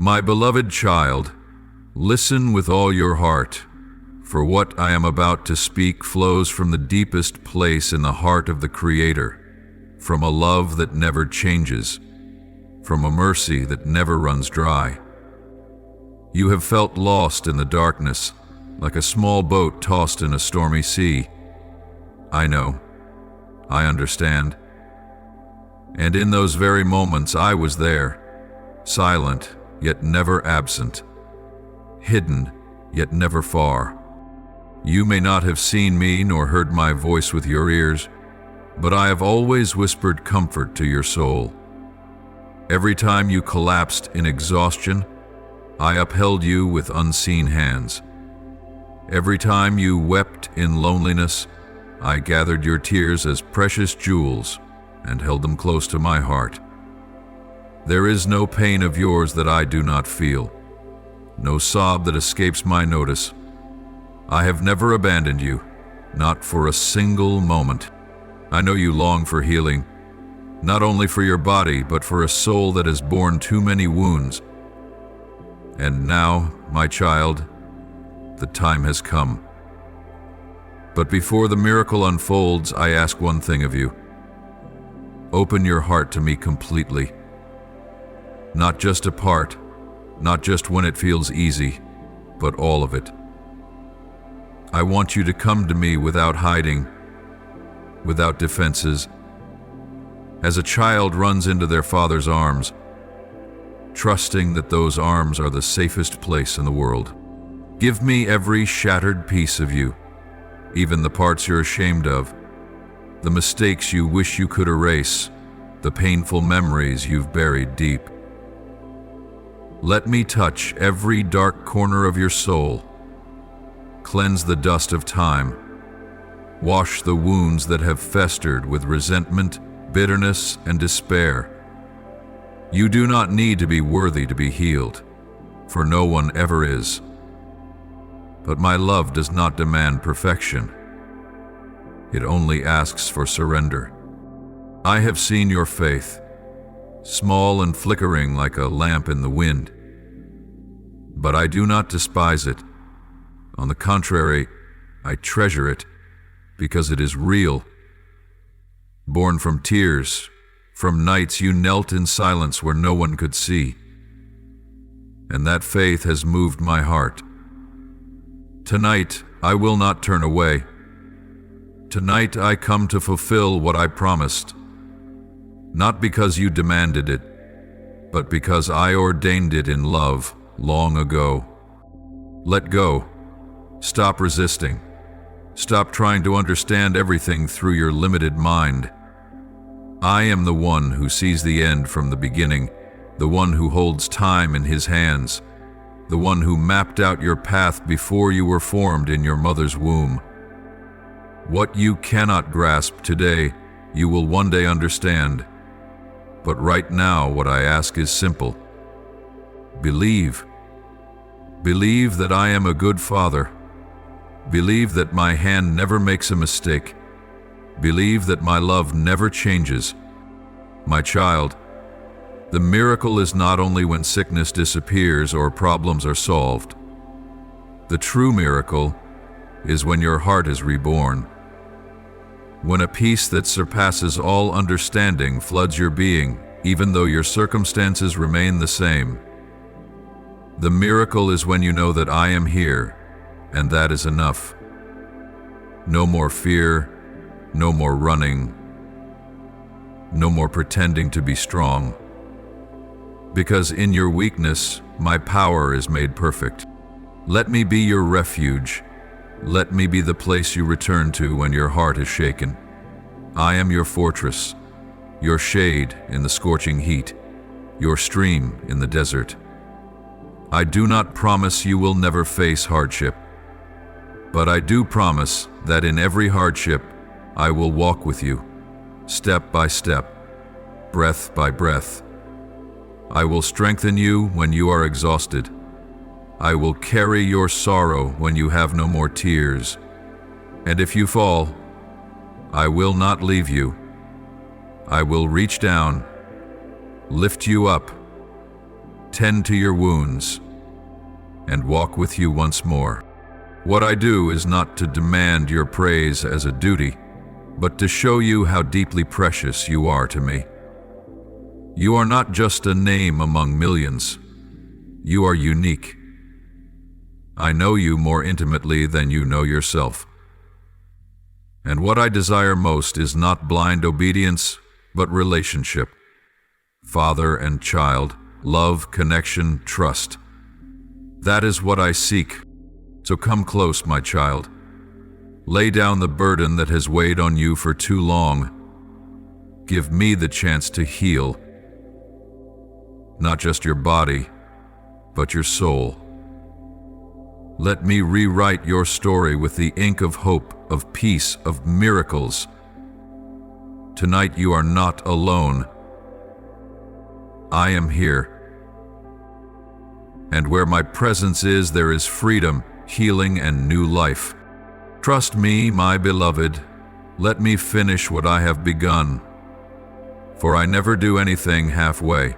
My beloved child, listen with all your heart, for what I am about to speak flows from the deepest place in the heart of the Creator, from a love that never changes, from a mercy that never runs dry. You have felt lost in the darkness, like a small boat tossed in a stormy sea. I know. I understand. And in those very moments I was there, silent yet never absent, hidden yet never far. You may not have seen me nor heard my voice with your ears, but I have always whispered comfort to your soul. Every time you collapsed in exhaustion, I upheld you with unseen hands. Every time you wept in loneliness, I gathered your tears as precious jewels and held them close to my heart. There is no pain of yours that I do not feel, no sob that escapes my notice. I have never abandoned you, not for a single moment. I know you long for healing, not only for your body, but for a soul that has borne too many wounds. And now, my child, the time has come. But before the miracle unfolds, I ask one thing of you. Open your heart to me completely. Not just a part, not just when it feels easy, but all of it. I want you to come to me without hiding, without defenses, as a child runs into their father's arms, trusting that those arms are the safest place in the world. Give me every shattered piece of you, even the parts you're ashamed of, the mistakes you wish you could erase, the painful memories you've buried deep. Let me touch every dark corner of your soul, cleanse the dust of time, wash the wounds that have festered with resentment, bitterness, and despair. You do not need to be worthy to be healed, for no one ever is. But my love does not demand perfection. It only asks for surrender. I have seen your faith, small and flickering like a lamp in the wind. But I do not despise it. On the contrary, I treasure it because it is real. Born from tears, from nights you knelt in silence where no one could see. And that faith has moved my heart. Tonight, I will not turn away. Tonight, I come to fulfill what I promised. Not because you demanded it, but because I ordained it in love long ago. Let go. Stop resisting. Stop trying to understand everything through your limited mind. I am the one who sees the end from the beginning, the one who holds time in his hands, the one who mapped out your path before you were formed in your mother's womb. What you cannot grasp today, you will one day understand. But right now, what I ask is simple. Believe. Believe that I am a good father. Believe that my hand never makes a mistake. Believe that my love never changes. My child, the miracle is not only when sickness disappears or problems are solved. The true miracle is when your heart is reborn. When a peace that surpasses all understanding floods your being, even though your circumstances remain the same. The miracle is when you know that I am here, and that is enough. No more fear, no more running, no more pretending to be strong. Because in your weakness, my power is made perfect. Let me be your refuge. Let me be the place you return to when your heart is shaken. I am your fortress, your shade in the scorching heat, your stream in the desert. I do not promise you will never face hardship, but I do promise that in every hardship, I will walk with you, step by step, breath by breath. I will strengthen you when you are exhausted. I will carry your sorrow when you have no more tears. And if you fall, I will not leave you. I will reach down, lift you up, tend to your wounds, and walk with you once more. What I do is not to demand your praise as a duty, but to show you how deeply precious you are to me. You are not just a name among millions. You are unique. I know you more intimately than you know yourself. And what I desire most is not blind obedience, but relationship. Father and child, love, connection, trust. That is what I seek. So come close, my child. Lay down the burden that has weighed on you for too long. Give me the chance to heal, not just your body, but your soul. Let me rewrite your story with the ink of hope, of peace, of miracles. Tonight you are not alone. I am here. And where my presence is, there is freedom, healing, and new life. Trust me, my beloved. Let me finish what I have begun. For I never do anything halfway.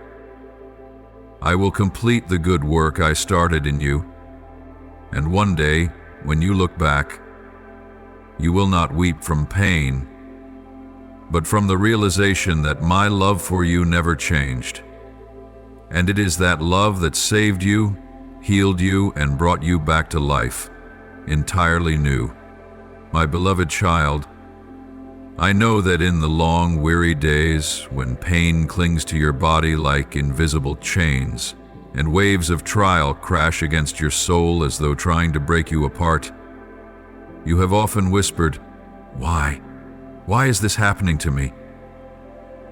I will complete the good work I started in you. And one day, when you look back, you will not weep from pain, but from the realization that my love for you never changed. And it is that love that saved you, healed you, and brought you back to life, entirely new. My beloved child, I know that in the long, weary days, when pain clings to your body like invisible chains, and waves of trial crash against your soul as though trying to break you apart, you have often whispered, "Why? Why is this happening to me?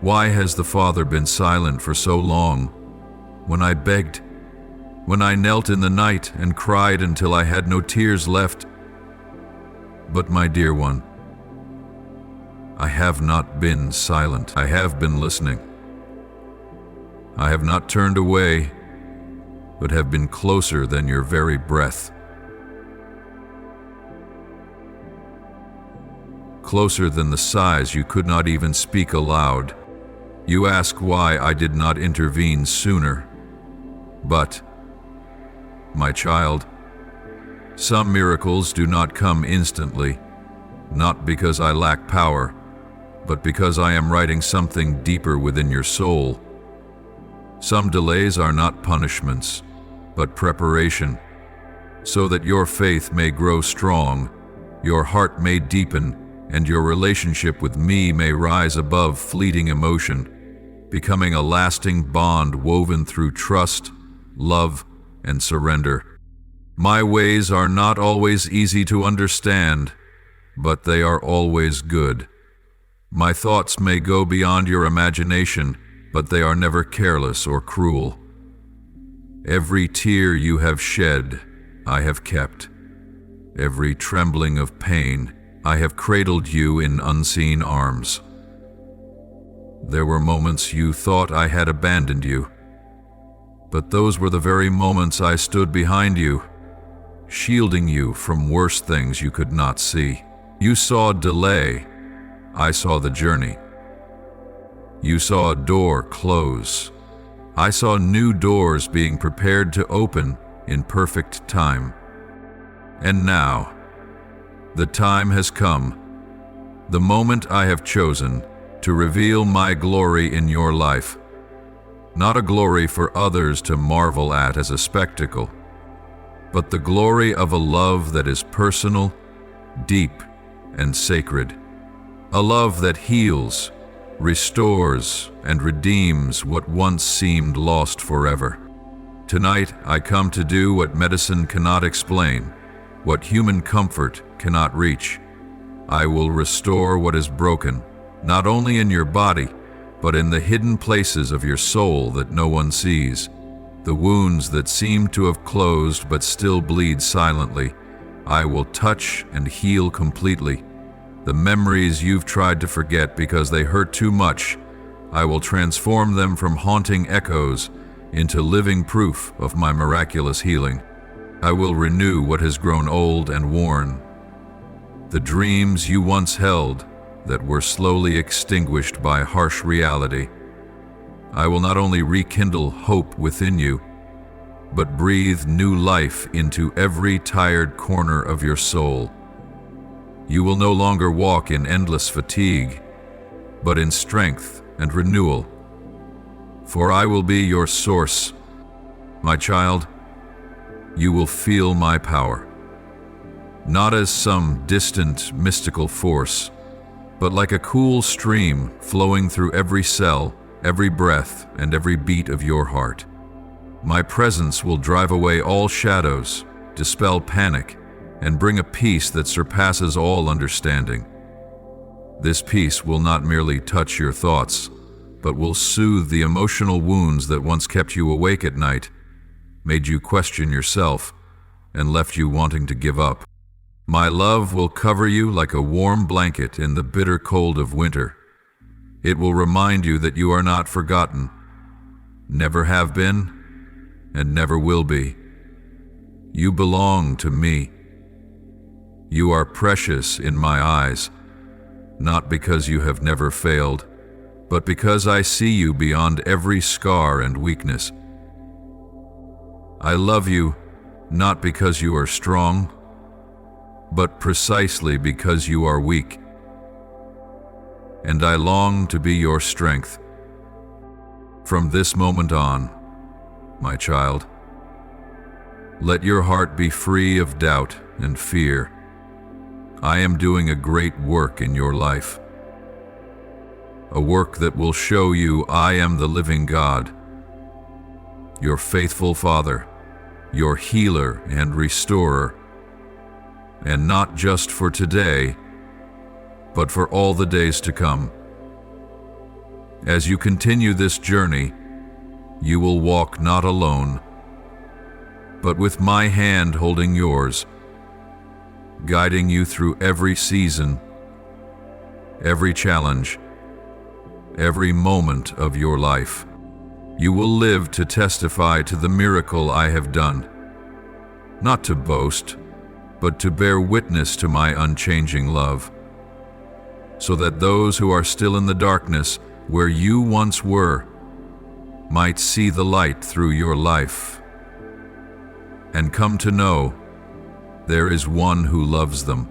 Why has the Father been silent for so long? When I begged, when I knelt in the night and cried until I had no tears left." But my dear one, I have not been silent. I have been listening. I have not turned away, but have been closer than your very breath. Closer than the sighs you could not even speak aloud. You ask why I did not intervene sooner. But, my child, some miracles do not come instantly, not because I lack power, but because I am writing something deeper within your soul. Some delays are not punishments, but preparation, so that your faith may grow strong, your heart may deepen, and your relationship with me may rise above fleeting emotion, becoming a lasting bond woven through trust, love, and surrender. My ways are not always easy to understand, but they are always good. My thoughts may go beyond your imagination, but they are never careless or cruel. Every tear you have shed, I have kept. Every trembling of pain, I have cradled you in unseen arms. There were moments you thought I had abandoned you, but those were the very moments I stood behind you, shielding you from worse things you could not see. You saw delay, I saw the journey. You saw a door close. I saw new doors being prepared to open in perfect time. And now, the time has come, the moment I have chosen to reveal my glory in your life. Not a glory for others to marvel at as a spectacle, but the glory of a love that is personal, deep, and sacred. A love that heals, restores, and redeems what once seemed lost forever. Tonight, I come to do what medicine cannot explain, what human comfort cannot reach. I will restore what is broken, not only in your body, but in the hidden places of your soul that no one sees. The wounds that seem to have closed but still bleed silently, I will touch and heal completely. The memories you've tried to forget because they hurt too much, I will transform them from haunting echoes into living proof of my miraculous healing. I will renew what has grown old and worn. The dreams you once held that were slowly extinguished by harsh reality, I will not only rekindle hope within you, but breathe new life into every tired corner of your soul. You will no longer walk in endless fatigue, but in strength and renewal. For I will be your source. My child, you will feel my power, not as some distant mystical force, but like a cool stream flowing through every cell, every breath, and every beat of your heart. My presence will drive away all shadows, dispel panic, and bring a peace that surpasses all understanding. This peace will not merely touch your thoughts, but will soothe the emotional wounds that once kept you awake at night, made you question yourself, and left you wanting to give up. My love will cover you like a warm blanket in the bitter cold of winter. It will remind you that you are not forgotten, never have been, and never will be. You belong to me. You are precious in my eyes, not because you have never failed, but because I see you beyond every scar and weakness. I love you not because you are strong, but precisely because you are weak. And I long to be your strength. From this moment on, my child, let your heart be free of doubt and fear. I am doing a great work in your life, a work that will show you I am the living God, your faithful Father, your healer and restorer, and not just for today, but for all the days to come. As you continue this journey, you will walk not alone, but with my hand holding yours, guiding you through every season, every challenge, every moment of your life. You will live to testify to the miracle I have done, not to boast, but to bear witness to my unchanging love, so that those who are still in the darkness where you once were might see the light through your life and come to know there is one who loves them,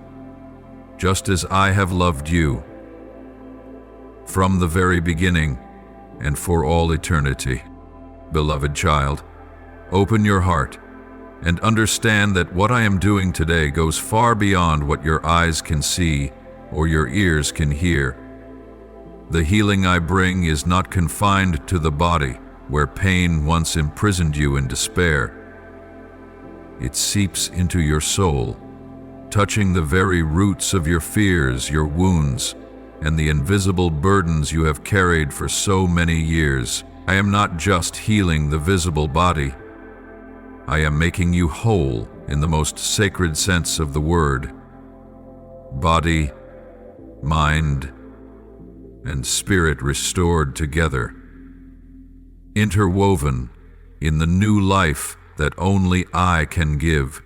just as I have loved you from the very beginning and for all eternity. Beloved child, open your heart and understand that what I am doing today goes far beyond what your eyes can see or your ears can hear. The healing I bring is not confined to the body, where pain once imprisoned you in despair. It seeps into your soul, touching the very roots of your fears, your wounds, and the invisible burdens you have carried for so many years. I am not just healing the visible body. I am making you whole in the most sacred sense of the word. Body, mind, and spirit restored together, interwoven in the new life that only I can give.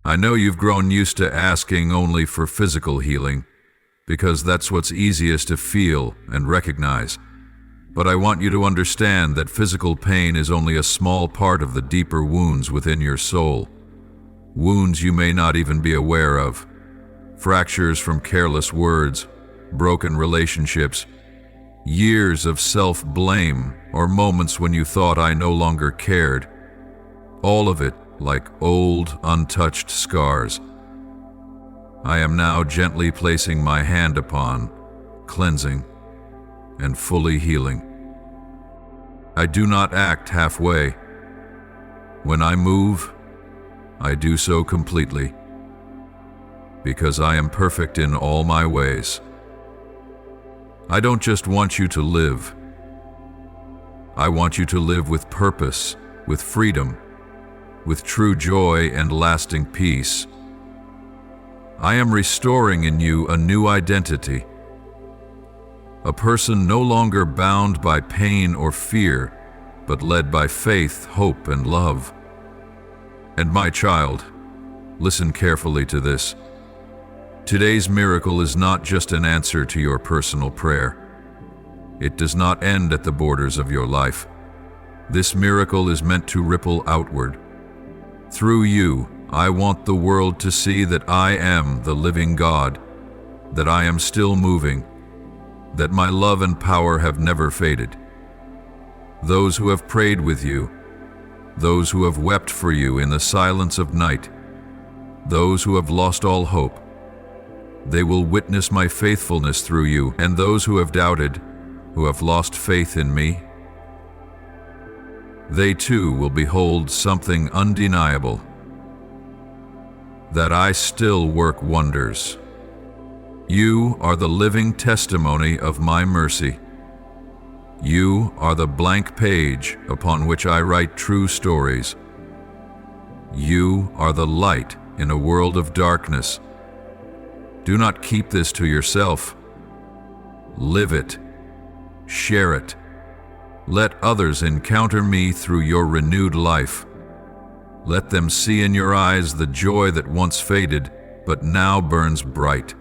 I know you've grown used to asking only for physical healing, because that's what's easiest to feel and recognize. But I want you to understand that physical pain is only a small part of the deeper wounds within your soul. Wounds you may not even be aware of. Fractures from careless words, broken relationships, years of self-blame, or moments when you thought I no longer cared. All of it like old, untouched scars. I am now gently placing my hand upon, cleansing, and fully healing. I do not act halfway. When I move, I do so completely, because I am perfect in all my ways. I don't just want you to live. I want you to live with purpose, with freedom, with true joy and lasting peace. I am restoring in you a new identity, a person no longer bound by pain or fear, but led by faith, hope, and love. And my child, listen carefully to this. Today's miracle is not just an answer to your personal prayer. It does not end at the borders of your life. This miracle is meant to ripple outward. Through you, I want the world to see that I am the living God, that I am still moving, that my love and power have never faded. Those who have prayed with you, those who have wept for you in the silence of night, those who have lost all hope, they will witness my faithfulness through you, and those who have doubted, who have lost faith in me, they too will behold something undeniable, that I still work wonders. You are the living testimony of my mercy. You are the blank page upon which I write true stories. You are the light in a world of darkness. Do not keep this to yourself. Live it. Share it. Let others encounter me through your renewed life. Let them see in your eyes the joy that once faded, but now burns bright.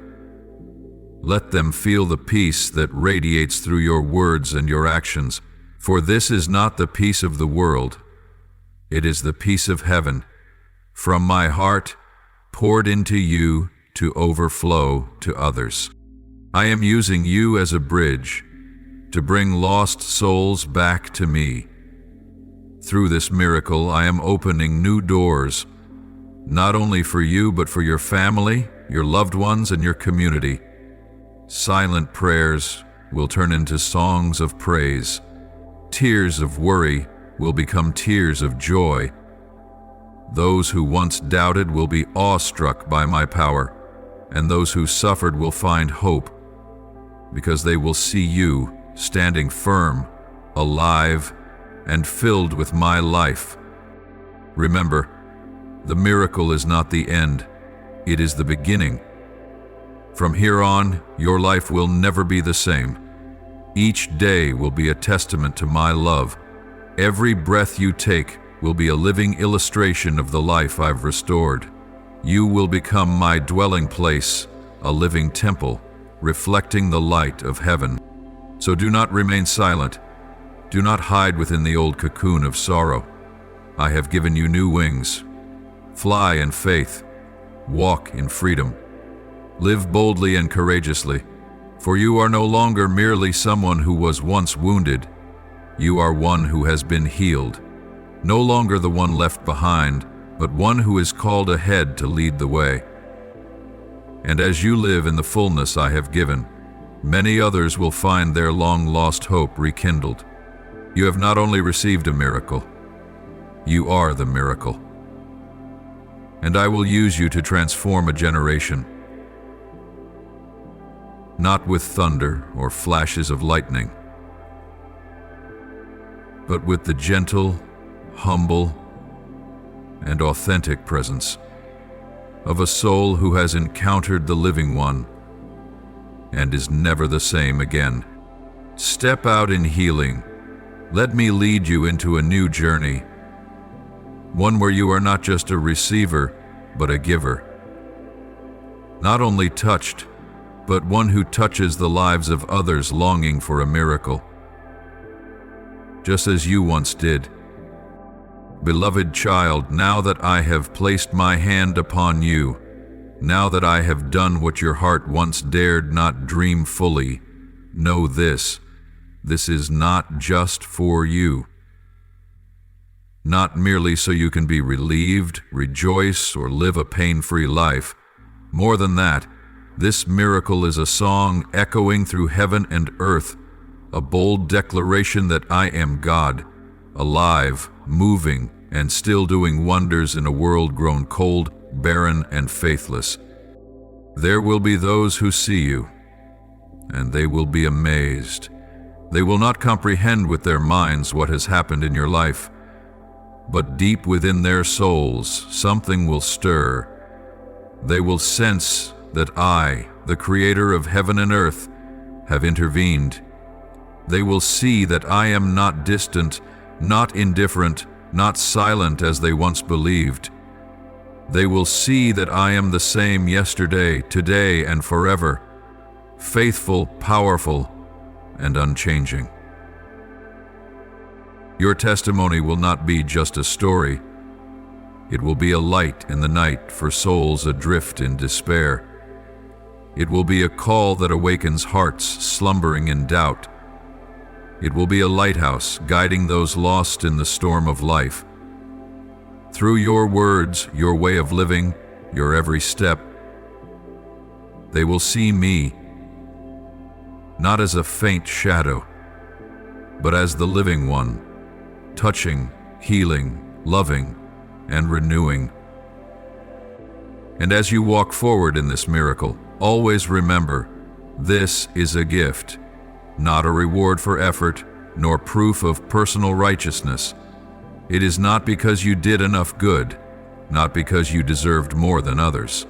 Let them feel the peace that radiates through your words and your actions, for this is not the peace of the world. It is the peace of heaven, from my heart, poured into you to overflow to others. I am using you as a bridge to bring lost souls back to me. Through this miracle, I am opening new doors, not only for you, but for your family, your loved ones, and your community. Silent prayers will turn into songs of praise. Tears of worry will become tears of joy. Those who once doubted will be awestruck by my power, and those who suffered will find hope, because they will see you standing firm, alive, and filled with my life. Remember, the miracle is not the end, it is the beginning. From here on, your life will never be the same. Each day will be a testament to my love. Every breath you take will be a living illustration of the life I've restored. You will become my dwelling place, a living temple, reflecting the light of heaven. So do not remain silent. Do not hide within the old cocoon of sorrow. I have given you new wings. Fly in faith. Walk in freedom. Live boldly and courageously, for you are no longer merely someone who was once wounded. You are one who has been healed, no longer the one left behind, but one who is called ahead to lead the way. And as you live in the fullness I have given, many others will find their long-lost hope rekindled. You have not only received a miracle, you are the miracle. And I will use you to transform a generation. Not with thunder or flashes of lightning, but with the gentle, humble, and authentic presence of a soul who has encountered the living one and is never the same again. Step out in healing. Let me lead you into a new journey, one where you are not just a receiver, but a giver. Not only touched, but one who touches the lives of others longing for a miracle, just as you once did. Beloved child, now that I have placed my hand upon you, now that I have done what your heart once dared not dream fully, know this is not just for you. Not merely so you can be relieved, rejoice, or live a pain-free life. More than that, this miracle is a song echoing through heaven and earth, a bold declaration that I am God, alive, moving, and still doing wonders in a world grown cold, barren, and faithless. There will be those who see you, and they will be amazed. They will not comprehend with their minds what has happened in your life, but deep within their souls, something will stir. They will sense that I, the Creator of heaven and earth, have intervened. They will see that I am not distant, not indifferent, not silent as they once believed. They will see that I am the same yesterday, today, and forever, faithful, powerful, and unchanging. Your testimony will not be just a story. It will be a light in the night for souls adrift in despair. It will be a call that awakens hearts slumbering in doubt. It will be a lighthouse guiding those lost in the storm of life. Through your words, your way of living, your every step, they will see me, not as a faint shadow, but as the living one, touching, healing, loving, and renewing. And as you walk forward in this miracle, always remember, this is a gift, not a reward for effort, nor proof of personal righteousness. It is not because you did enough good, not because you deserved more than others.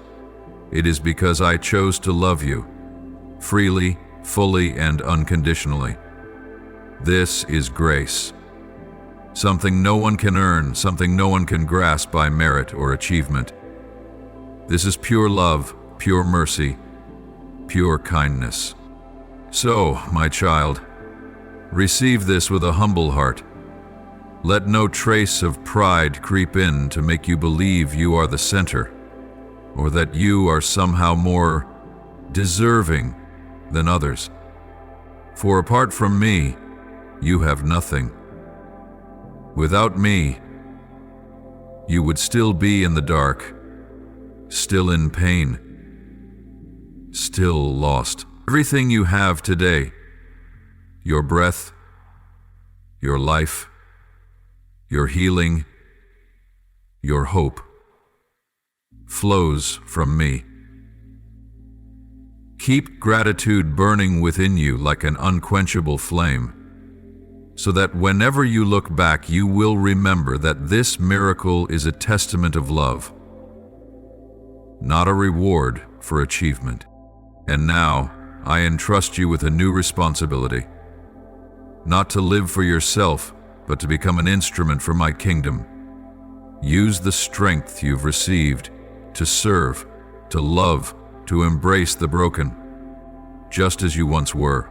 It is because I chose to love you, freely, fully, and unconditionally. This is grace. Something no one can earn, something no one can grasp by merit or achievement. This is pure love, pure mercy, pure kindness. So, my child, receive this with a humble heart. Let no trace of pride creep in to make you believe you are the center, or that you are somehow more deserving than others. For apart from me, you have nothing. Without me, you would still be in the dark, still in pain, still lost. Everything you have today, your breath, your life, your healing, your hope, flows from me. Keep gratitude burning within you like an unquenchable flame, so that whenever you look back, you will remember that this miracle is a testament of love, not a reward for achievement. And now, I entrust you with a new responsibility, not to live for yourself, but to become an instrument for my kingdom. Use the strength you've received to serve, to love, to embrace the broken, just as you once were.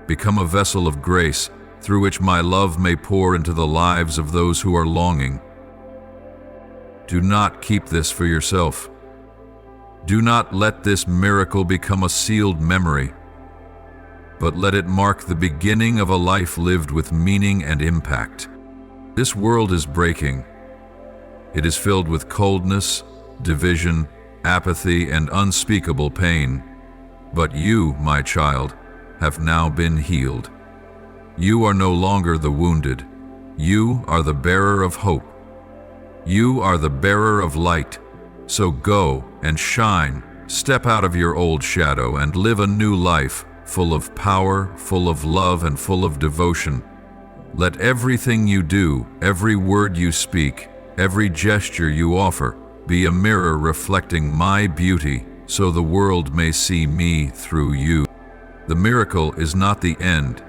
Become a vessel of grace through which my love may pour into the lives of those who are longing. Do not keep this for yourself. Do not let this miracle become a sealed memory, but let it mark the beginning of a life lived with meaning and impact. This world is breaking. It is filled with coldness, division, apathy, and unspeakable pain. But you, my child, have now been healed. You are no longer the wounded. You are the bearer of hope. You are the bearer of light. So go and shine, step out of your old shadow and live a new life, full of power, full of love, and full of devotion. Let everything you do, every word you speak, every gesture you offer, be a mirror reflecting my beauty, so the world may see me through you. The miracle is not the end,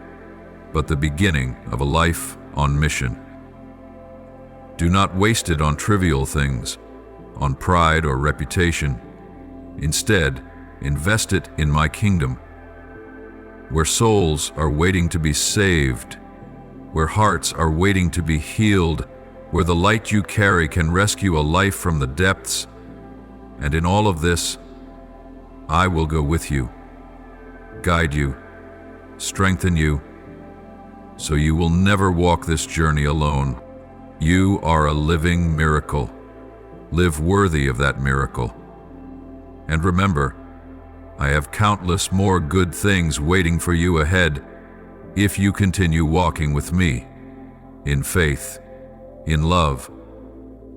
but the beginning of a life on mission. Do not waste it on trivial things, on pride or reputation. Instead, invest it in my kingdom, where souls are waiting to be saved, where hearts are waiting to be healed, where the light you carry can rescue a life from the depths. And in all of this, I will go with you, guide you, strengthen you, so you will never walk this journey alone. You are a living miracle. Live worthy of that miracle. And remember, I have countless more good things waiting for you ahead if you continue walking with me in faith, in love,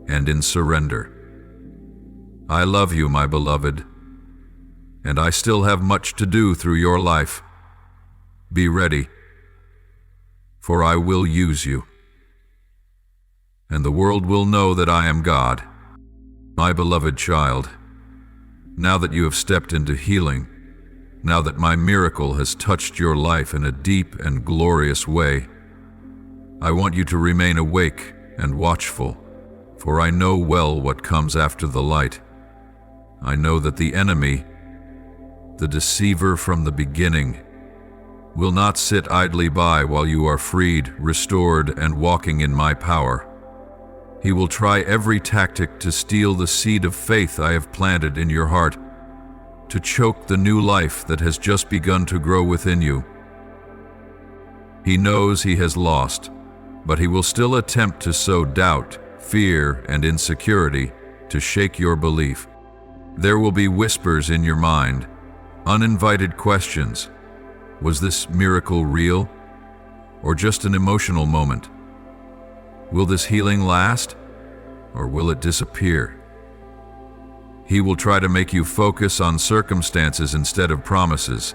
and in surrender. I love you, my beloved, and I still have much to do through your life. Be ready, for I will use you, and the world will know that I am God. My beloved child, now that you have stepped into healing, now that my miracle has touched your life in a deep and glorious way, I want you to remain awake and watchful, for I know well what comes after the light. I know that the enemy, the deceiver from the beginning, will not sit idly by while you are freed, restored, and walking in my power. He will try every tactic to steal the seed of faith I have planted in your heart, to choke the new life that has just begun to grow within you. He knows he has lost, but he will still attempt to sow doubt, fear, and insecurity to shake your belief. There will be whispers in your mind, uninvited questions. Was this miracle real, or just an emotional moment? Will this healing last, or will it disappear? He will try to make you focus on circumstances instead of promises.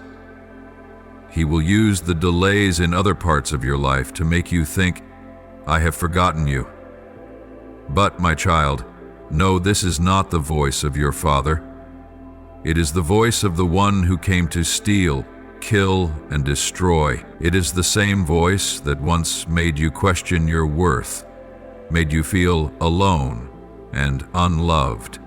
He will use the delays in other parts of your life to make you think, I have forgotten you. But, my child, know this is not the voice of your Father. It is the voice of the one who came to steal, kill, and destroy. It is the same voice that once made you question your worth, made you feel alone and unloved.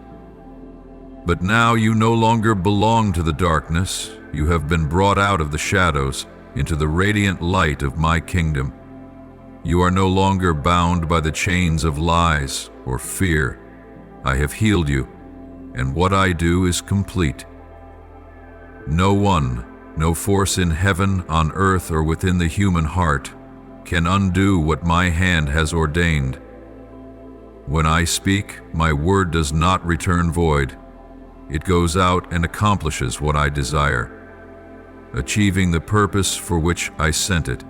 But now you no longer belong to the darkness. You have been brought out of the shadows into the radiant light of my kingdom. You are no longer bound by the chains of lies or fear. I have healed you, and what I do is complete. No one, no force in heaven, on earth, or within the human heart can undo what my hand has ordained. When I speak, my word does not return void. It goes out and accomplishes what I desire, achieving the purpose for which I sent it.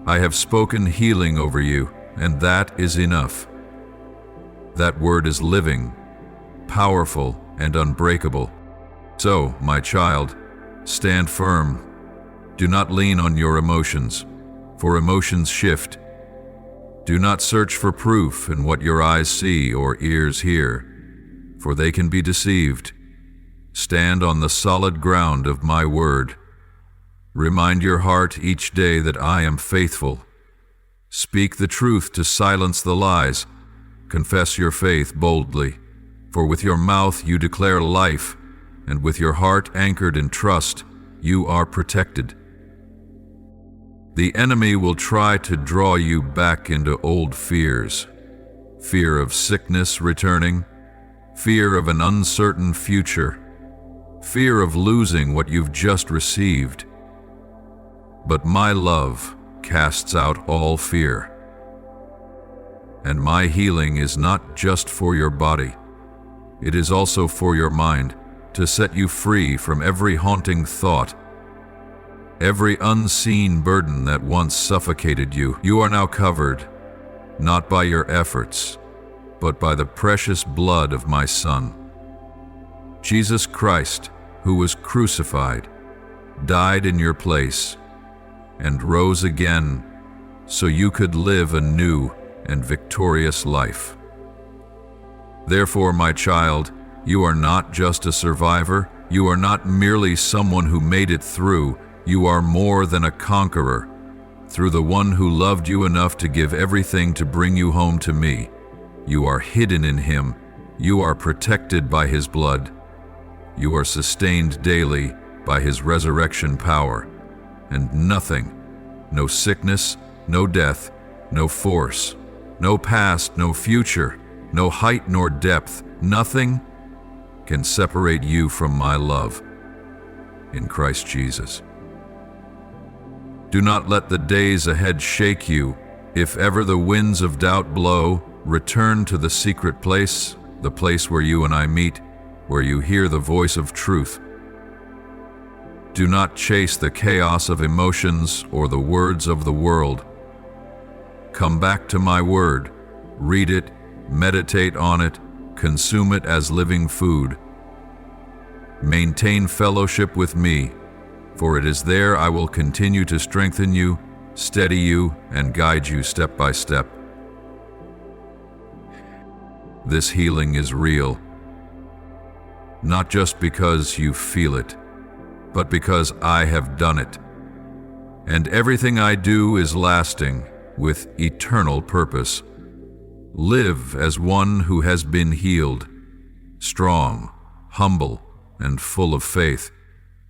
I have spoken healing over you, and that is enough. That word is living, powerful, and unbreakable. So, my child, stand firm. Do not lean on your emotions, for emotions shift. Do not search for proof in what your eyes see or ears hear, for they can be deceived. Stand on the solid ground of my word. Remind your heart each day that I am faithful. Speak the truth to silence the lies. Confess your faith boldly, for with your mouth you declare life, and with your heart anchored in trust, you are protected. The enemy will try to draw you back into old fears. Fear of sickness returning, fear of an uncertain future, fear of losing what you've just received. But my love casts out all fear. And my healing is not just for your body. It is also for your mind, to set you free from every haunting thought, every unseen burden that once suffocated you. You are now covered, not by your efforts, but by the precious blood of my Son. Jesus Christ, who was crucified, died in your place, and rose again so you could live a new and victorious life. Therefore, my child, you are not just a survivor. You are not merely someone who made it through. You are more than a conqueror, through the one who loved you enough to give everything to bring you home to me. You are hidden in him. You are protected by his blood. You are sustained daily by his resurrection power. And nothing, no sickness, no death, no force, no past, no future, no height nor depth, nothing can separate you from my love in Christ Jesus. Do not let the days ahead shake you. If ever the winds of doubt blow, return to the secret place, the place where you and I meet, where you hear the voice of truth. Do not chase the chaos of emotions or the words of the world. Come back to my word, read it, meditate on it, consume it as living food. Maintain fellowship with me, for it is there I will continue to strengthen you, steady you, and guide you step by step. This healing is real, not just because you feel it, but because I have done it. And everything I do is lasting, with eternal purpose. Live as one who has been healed, strong, humble, and full of faith.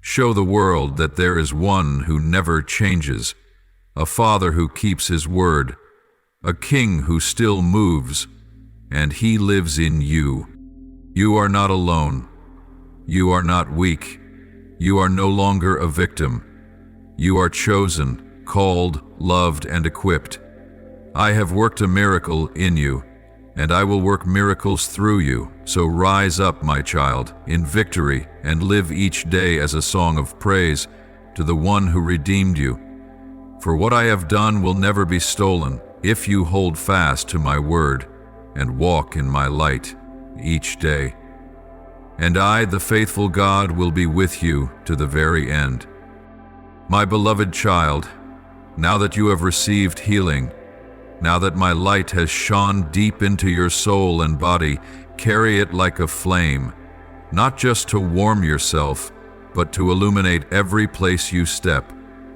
Show the world that there is one who never changes, a Father who keeps his word, a King who still moves, and he lives in you. You are not alone. You are not weak. You are no longer a victim. You are chosen, called, loved, and equipped. I have worked a miracle in you, and I will work miracles through you. So rise up, my child, in victory, and live each day as a song of praise to the one who redeemed you. For what I have done will never be stolen, if you hold fast to my word and walk in my light each day. And I, the faithful God, will be with you to the very end. My beloved child, now that you have received healing, now that my light has shone deep into your soul and body, carry it like a flame, not just to warm yourself, but to illuminate every place you step.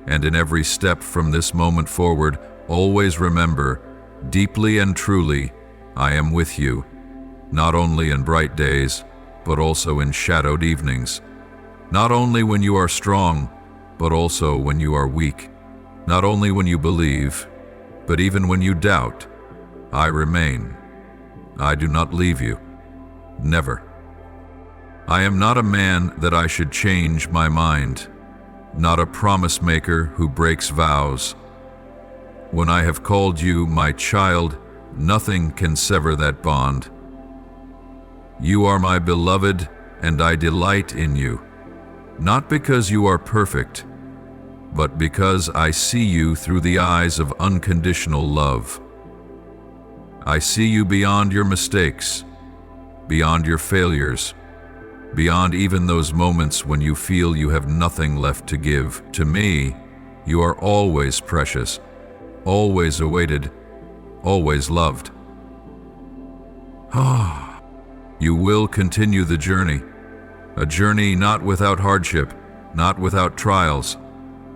And in every step from this moment forward, always remember, deeply and truly, I am with you, not only in bright days, but also in shadowed evenings. Not only when you are strong, but also when you are weak. Not only when you believe, but even when you doubt, I remain. I do not leave you. Never. I am not a man that I should change my mind, not a promise maker who breaks vows. When I have called you my child, nothing can sever that bond. You are my beloved, and I delight in you, not because you are perfect, but because I see you through the eyes of unconditional love. I see you beyond your mistakes, beyond your failures, beyond even those moments when you feel you have nothing left to give. To me, you are always precious, always awaited, always loved. You will continue the journey, a journey not without hardship, not without trials.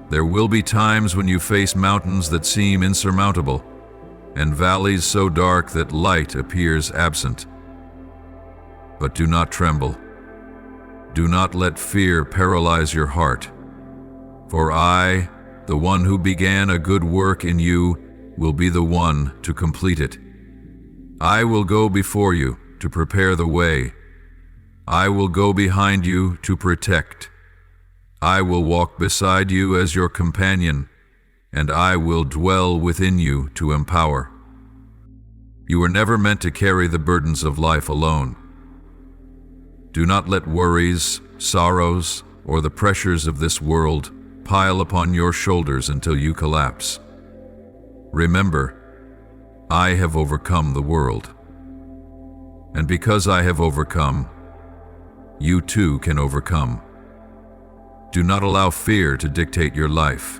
There will be times when you face mountains that seem insurmountable, and valleys so dark that light appears absent. But do not tremble. Do not let fear paralyze your heart. For I, the one who began a good work in you, will be the one to complete it. I will go before you to prepare the way. I will go behind you to protect. I will walk beside you as your companion, and I will dwell within you to empower. You were never meant to carry the burdens of life alone. Do not let worries, sorrows, or the pressures of this world pile upon your shoulders until you collapse. Remember, I have overcome the world. And because I have overcome, you too can overcome. Do not allow fear to dictate your life.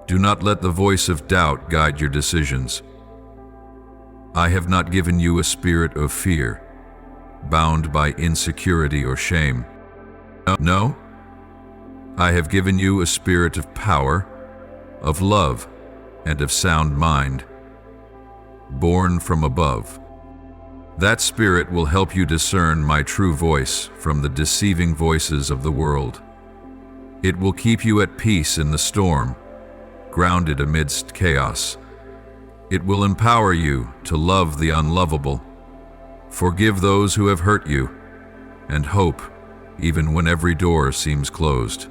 Do not let the voice of doubt guide your decisions. I have not given you a spirit of fear, bound by insecurity or shame. No, I have given you a spirit of power, of love, and of sound mind, born from above. That spirit will help you discern my true voice from the deceiving voices of the world. It will keep you at peace in the storm, grounded amidst chaos. It will empower you to love the unlovable, forgive those who have hurt you, and hope even when every door seems closed.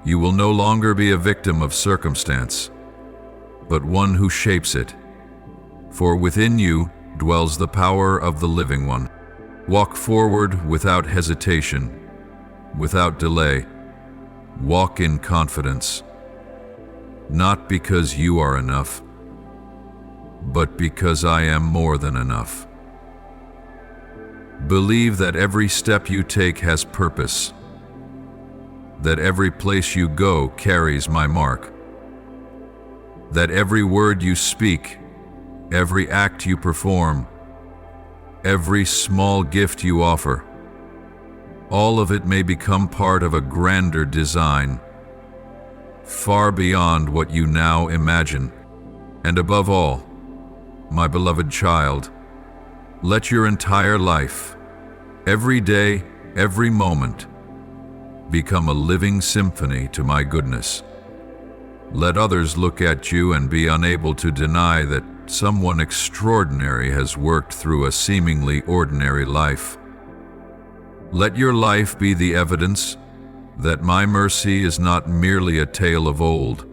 You will no longer be a victim of circumstance, but one who shapes it. For within you dwells the power of the living one. Walk forward without hesitation, without delay. Walk in confidence, not because you are enough, but because I am more than enough. Believe that every step you take has purpose, that every place you go carries my mark, that every word you speak, every act you perform, every small gift you offer, all of it may become part of a grander design, far beyond what you now imagine. And above all, my beloved child, let your entire life, every day, every moment, Become a living symphony to my goodness. Let others look at you and be unable to deny that someone extraordinary has worked through a seemingly ordinary life. Let your life be the evidence that my mercy is not merely a tale of old,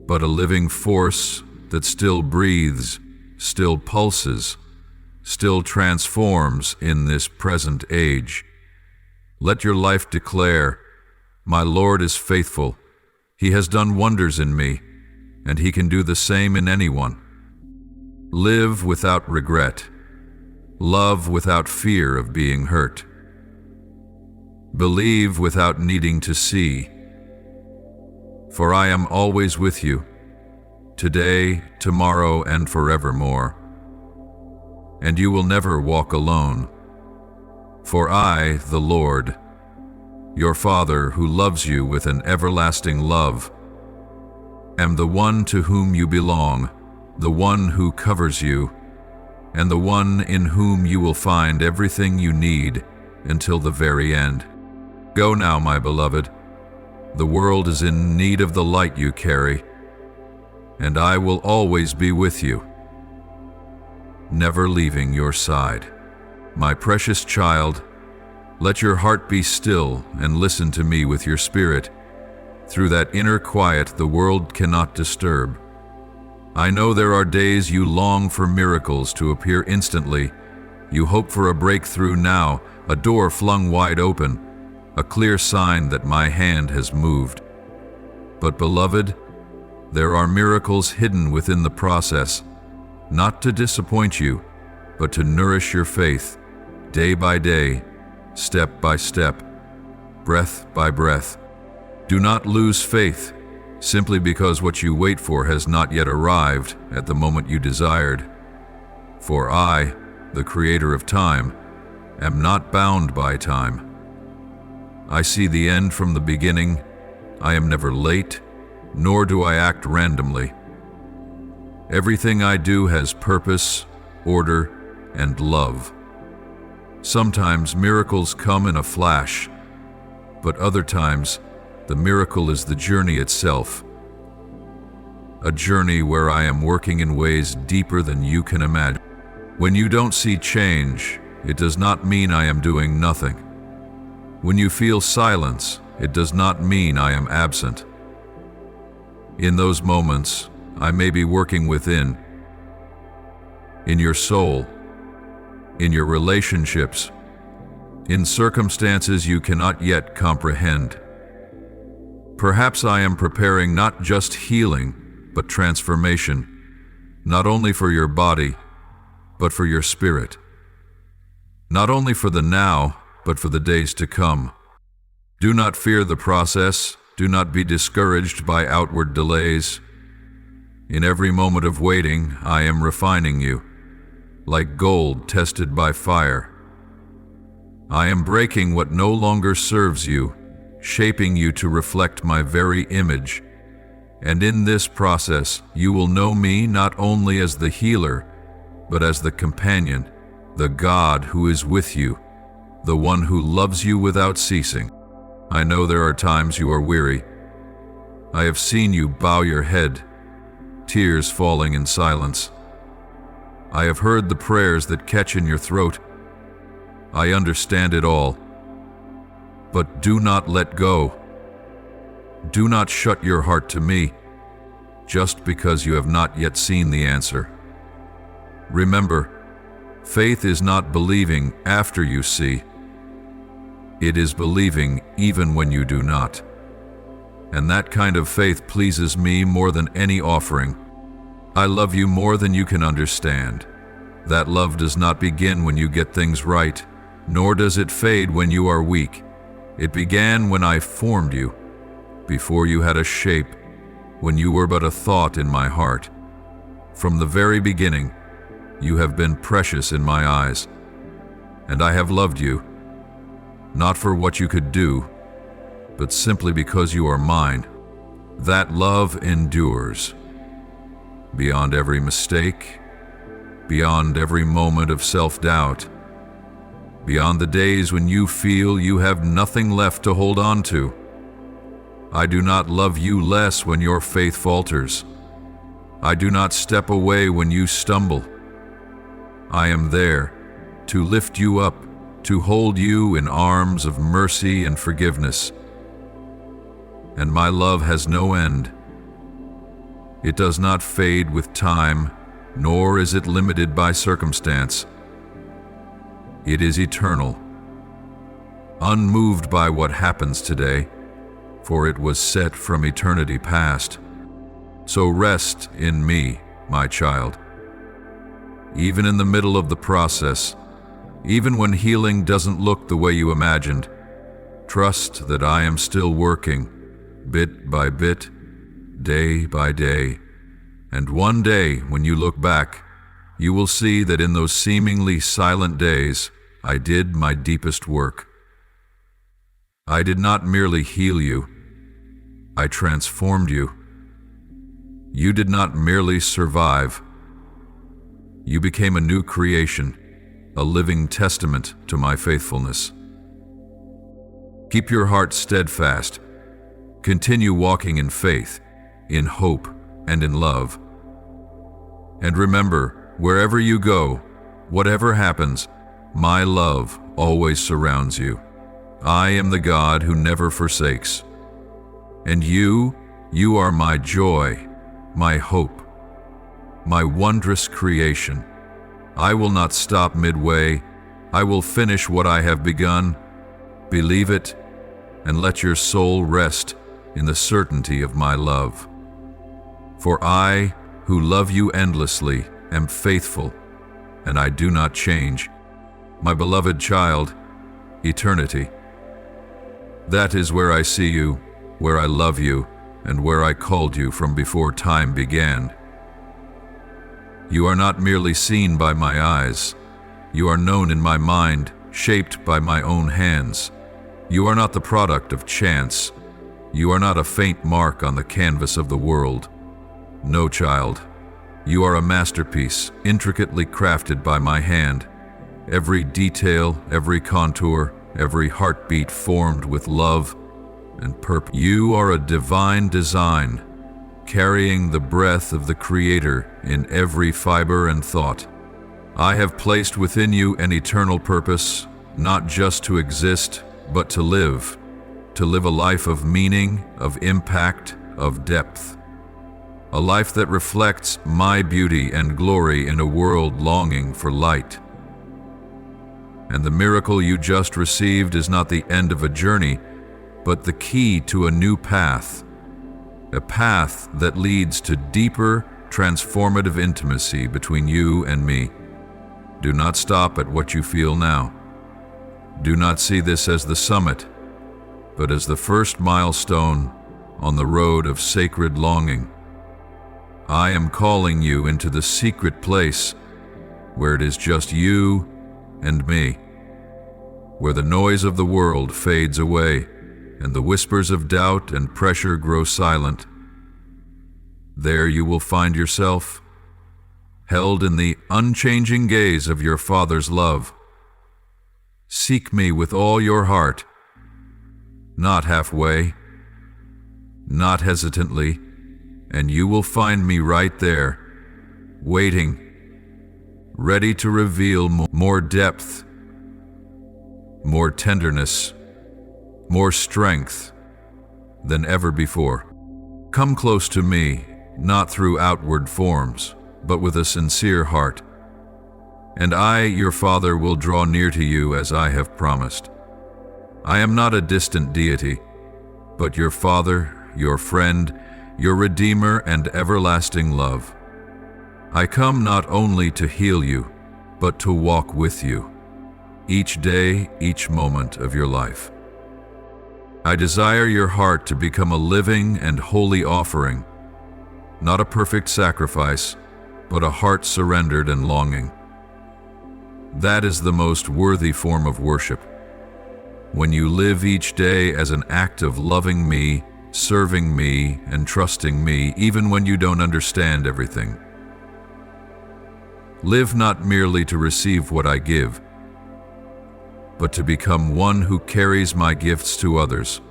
but a living force that still breathes, still pulses, still transforms in this present age. Let your life declare, my Lord is faithful. He has done wonders in me, and he can do the same in anyone. Live without regret. Love without fear of being hurt. Believe without needing to see. For I am always with you, today, tomorrow, and forevermore. And you will never walk alone. For I, the Lord, your Father who loves you with an everlasting love, am the one to whom you belong, the one who covers you, and the one in whom you will find everything you need until the very end. Go now, my beloved. The world is in need of the light you carry, and I will always be with you, never leaving your side. My precious child, let your heart be still and listen to me with your spirit. Through that inner quiet the world cannot disturb. I know there are days you long for miracles to appear instantly. You hope for a breakthrough now, a door flung wide open, a clear sign that my hand has moved. But beloved, there are miracles hidden within the process, not to disappoint you, but to nourish your faith, day by day, step by step, breath by breath. Do not lose faith simply because what you wait for has not yet arrived at the moment you desired. For I, the Creator of time, am not bound by time. I see the end from the beginning. I am never late, nor do I act randomly. Everything I do has purpose, order, and love. Sometimes miracles come in a flash, but other times the miracle is the journey itself. A journey where I am working in ways deeper than you can imagine. When you don't see change, it does not mean I am doing nothing. When you feel silence, it does not mean I am absent. In those moments, I may be working within, in your soul, in your relationships, in circumstances you cannot yet comprehend. Perhaps I am preparing not just healing, but transformation, not only for your body, but for your spirit. Not only for the now, but for the days to come. Do not fear the process. Do not be discouraged by outward delays. In every moment of waiting, I am refining you, like gold tested by fire. I am breaking what no longer serves you, shaping you to reflect my very image. And in this process, you will know me not only as the healer, but as the companion, the God who is with you, the one who loves you without ceasing. I know there are times you are weary. I have seen you bow your head, tears falling in silence. I have heard the prayers that catch in your throat. I understand it all. But do not let go. Do not shut your heart to me, just because you have not yet seen the answer. Remember, faith is not believing after you see. It is believing even when you do not. And that kind of faith pleases me more than any offering. I love you more than you can understand. That love does not begin when you get things right, nor does it fade when you are weak. It began when I formed you, before you had a shape, when you were but a thought in my heart. From the very beginning, you have been precious in my eyes, and I have loved you, not for what you could do, but simply because you are mine. That love endures. Beyond every mistake, beyond every moment of self-doubt, beyond the days when you feel you have nothing left to hold on to. I do not love you less when your faith falters. I do not step away when you stumble. I am there to lift you up, to hold you in arms of mercy and forgiveness. And my love has no end. It does not fade with time, nor is it limited by circumstance. It is eternal, unmoved by what happens today, for it was set from eternity past. So rest in me, my child. Even in the middle of the process, even when healing doesn't look the way you imagined, trust that I am still working, bit by bit, day by day. And one day, when you look back, you will see that in those seemingly silent days, I did my deepest work. I did not merely heal you, I transformed you. You did not merely survive. You became a new creation, a living testament to my faithfulness. Keep your heart steadfast. Continue walking in faith, in hope, and in love. And remember, wherever you go, whatever happens, my love always surrounds you. I am the God who never forsakes. And you are my joy, my hope, my wondrous creation. I will not stop midway. I will finish what I have begun. Believe it, and let your soul rest in the certainty of my love. For I, who love you endlessly, am faithful, and I do not change. My beloved child, eternity. That is where I see you, where I love you, and where I called you from before time began. You are not merely seen by my eyes. You are known in my mind, shaped by my own hands. You are not the product of chance. You are not a faint mark on the canvas of the world. No, child. You are a masterpiece, intricately crafted by my hand. Every detail, every contour, every heartbeat formed with love and purpose. You are a divine design, carrying the breath of the Creator in every fiber and thought. I have placed within you an eternal purpose, not just to exist, but to live a life of meaning, of impact, of depth. A life that reflects my beauty and glory in a world longing for light. And the miracle you just received is not the end of a journey, but the key to a new path. A path that leads to deeper, transformative intimacy between you and me. Do not stop at what you feel now. Do not see this as the summit, but as the first milestone on the road of sacred longing. I am calling you into the secret place where it is just you and me, where the noise of the world fades away and the whispers of doubt and pressure grow silent. There you will find yourself, held in the unchanging gaze of your Father's love. Seek me with all your heart, not halfway, not hesitantly, and you will find me right there, waiting, ready to reveal more depth, more tenderness, more strength than ever before. Come close to me, not through outward forms, but with a sincere heart. And I, your Father, will draw near to you as I have promised. I am not a distant deity, but your Father, your friend, your Redeemer and everlasting love. I come not only to heal you, but to walk with you, each day, each moment of your life. I desire your heart to become a living and holy offering, not a perfect sacrifice, but a heart surrendered and longing. That is the most worthy form of worship. When you live each day as an act of loving me, serving me, and trusting me, even when you don't understand everything. Live not merely to receive what I give, but to become one who carries my gifts to others.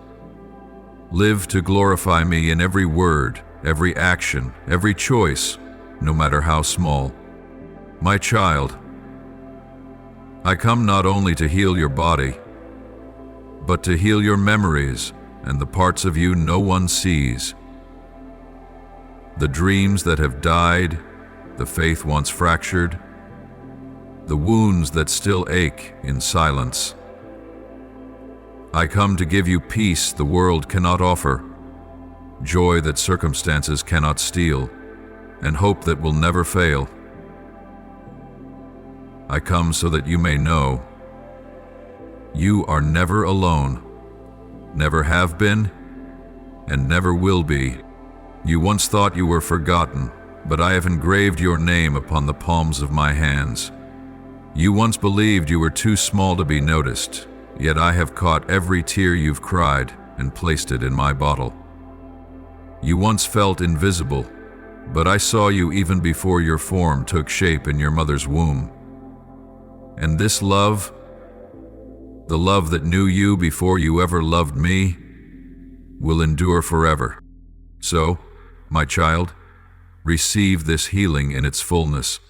Live to glorify me in every word, every action, every choice, no matter how small. My child, I come not only to heal your body, but to heal your memories and the parts of you no one sees. The dreams that have died, the faith once fractured, the wounds that still ache in silence. I come to give you peace the world cannot offer, joy that circumstances cannot steal, and hope that will never fail. I come so that you may know you are never alone, never have been, and never will be. You once thought you were forgotten, but I have engraved your name upon the palms of my hands. You once believed you were too small to be noticed, yet I have caught every tear you've cried and placed it in my bottle. You once felt invisible, but I saw you even before your form took shape in your mother's womb. And this love, the love that knew you before you ever loved me, will endure forever. So, my child, receive this healing in its fullness,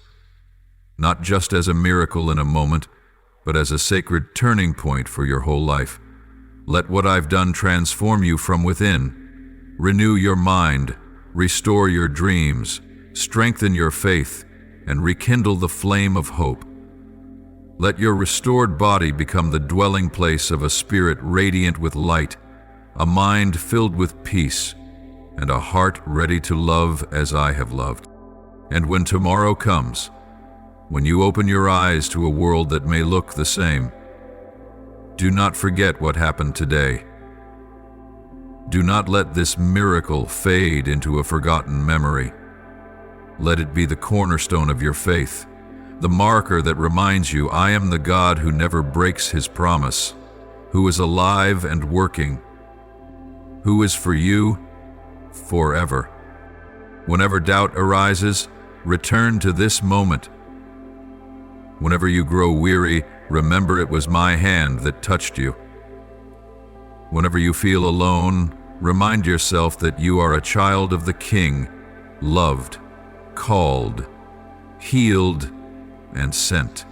not just as a miracle in a moment, but as a sacred turning point for your whole life. Let what I've done transform you from within, renew your mind, restore your dreams, strengthen your faith, and rekindle the flame of hope. Let your restored body become the dwelling place of a spirit radiant with light, a mind filled with peace, and a heart ready to love as I have loved. And when tomorrow comes, when you open your eyes to a world that may look the same, do not forget what happened today. Do not let this miracle fade into a forgotten memory. Let it be the cornerstone of your faith, the marker that reminds you I am the God who never breaks his promise, who is alive and working, who is for you forever. Whenever doubt arises, return to this moment. Whenever you grow weary, remember it was my hand that touched you. Whenever you feel alone, remind yourself that you are a child of the King, loved, called, healed, and sent.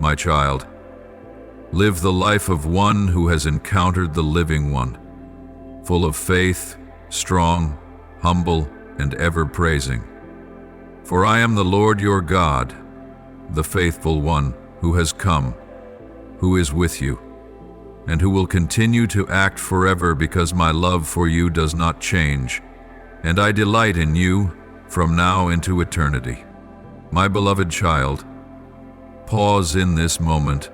My child, live the life of one who has encountered the living one, full of faith, strong, humble, and ever praising. For I am the Lord your God, the faithful one who has come, who is with you, and who will continue to act forever because my love for you does not change, and I delight in you from now into eternity. My beloved child, pause in this moment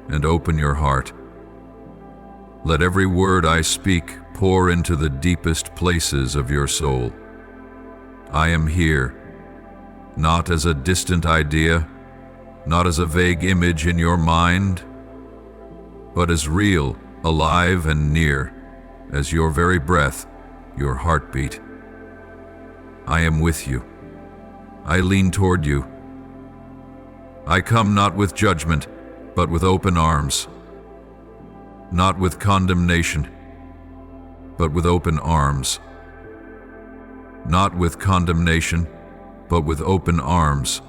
and open your heart. Let every word I speak pour into the deepest places of your soul. I am here, not as a distant idea, not as a vague image in your mind, but as real, alive, and near as your very breath, your heartbeat. I am with you. I lean toward you. I come not with judgment, but with open arms, not with condemnation, but with open arms, not with condemnation, but with open arms,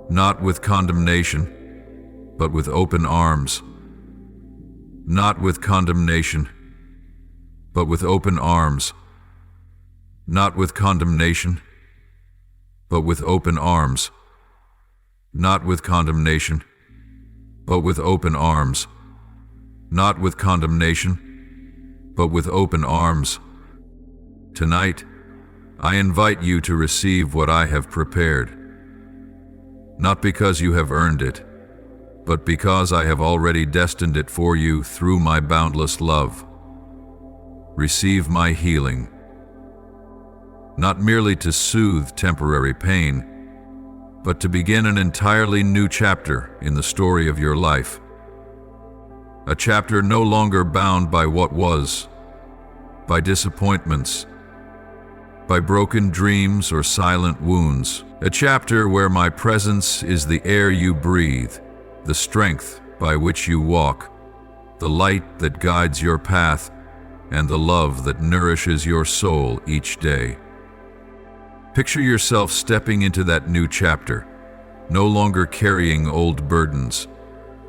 not with condemnation, but with open arms, not with condemnation, but with open arms, not with condemnation, but with open arms, not with condemnation, but with open arms, not with condemnation, but with open arms. Tonight, I invite you to receive what I have prepared, not because you have earned it, but because I have already destined it for you through my boundless love. Receive my healing, not merely to soothe temporary pain, but to begin an entirely new chapter in the story of your life. A chapter no longer bound by what was, by disappointments, by broken dreams or silent wounds. A chapter where my presence is the air you breathe, the strength by which you walk, the light that guides your path, and the love that nourishes your soul each day. Picture yourself stepping into that new chapter, no longer carrying old burdens,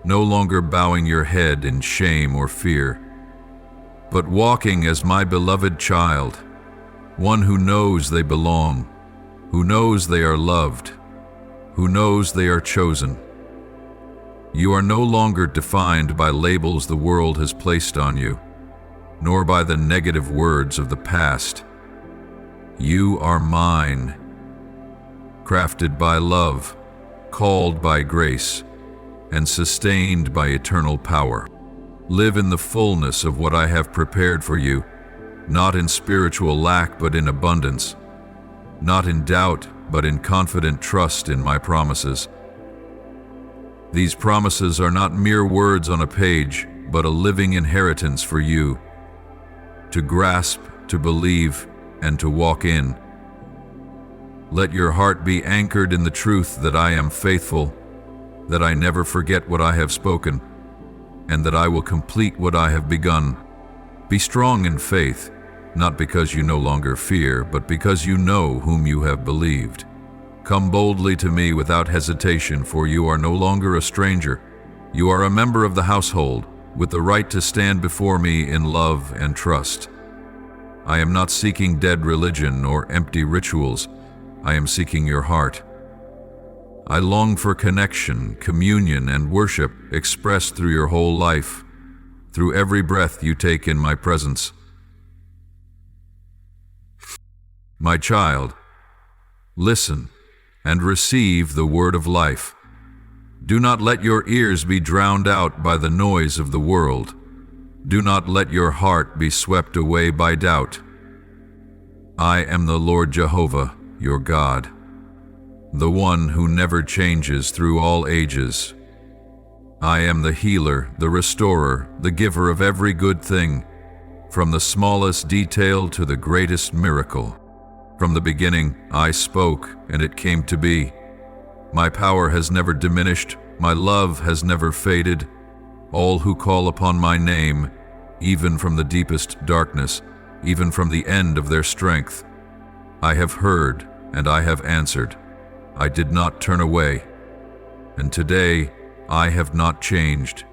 no longer bowing your head in shame or fear, but walking as my beloved child, one who knows they belong, who knows they are loved, who knows they are chosen. You are no longer defined by labels the world has placed on you, nor by the negative words of the past. You are mine, crafted by love, called by grace, and sustained by eternal power. Live in the fullness of what I have prepared for you, not in spiritual lack but in abundance, not in doubt but in confident trust in my promises. These promises are not mere words on a page, but a living inheritance for you, to grasp, to believe, and to walk in. Let your heart be anchored in the truth that I am faithful, that I never forget what I have spoken, and that I will complete what I have begun. Be strong in faith, not because you no longer fear, but because you know whom you have believed. Come boldly to me without hesitation, for you are no longer a stranger. You are a member of the household, with the right to stand before me in love and trust. I am not seeking dead religion or empty rituals. I am seeking your heart. I long for connection, communion, and worship expressed through your whole life, through every breath you take in my presence. My child, listen and receive the word of life. Do not let your ears be drowned out by the noise of the world. Do not let your heart be swept away by doubt. I am the Lord Jehovah, your God, the one who never changes through all ages. I am the healer, the restorer, the giver of every good thing, from the smallest detail to the greatest miracle. From the beginning, I spoke, and it came to be. My power has never diminished, my love has never faded. All who call upon my name, even from the deepest darkness, even from the end of their strength, I have heard and I have answered. I did not turn away. And today, I have not changed.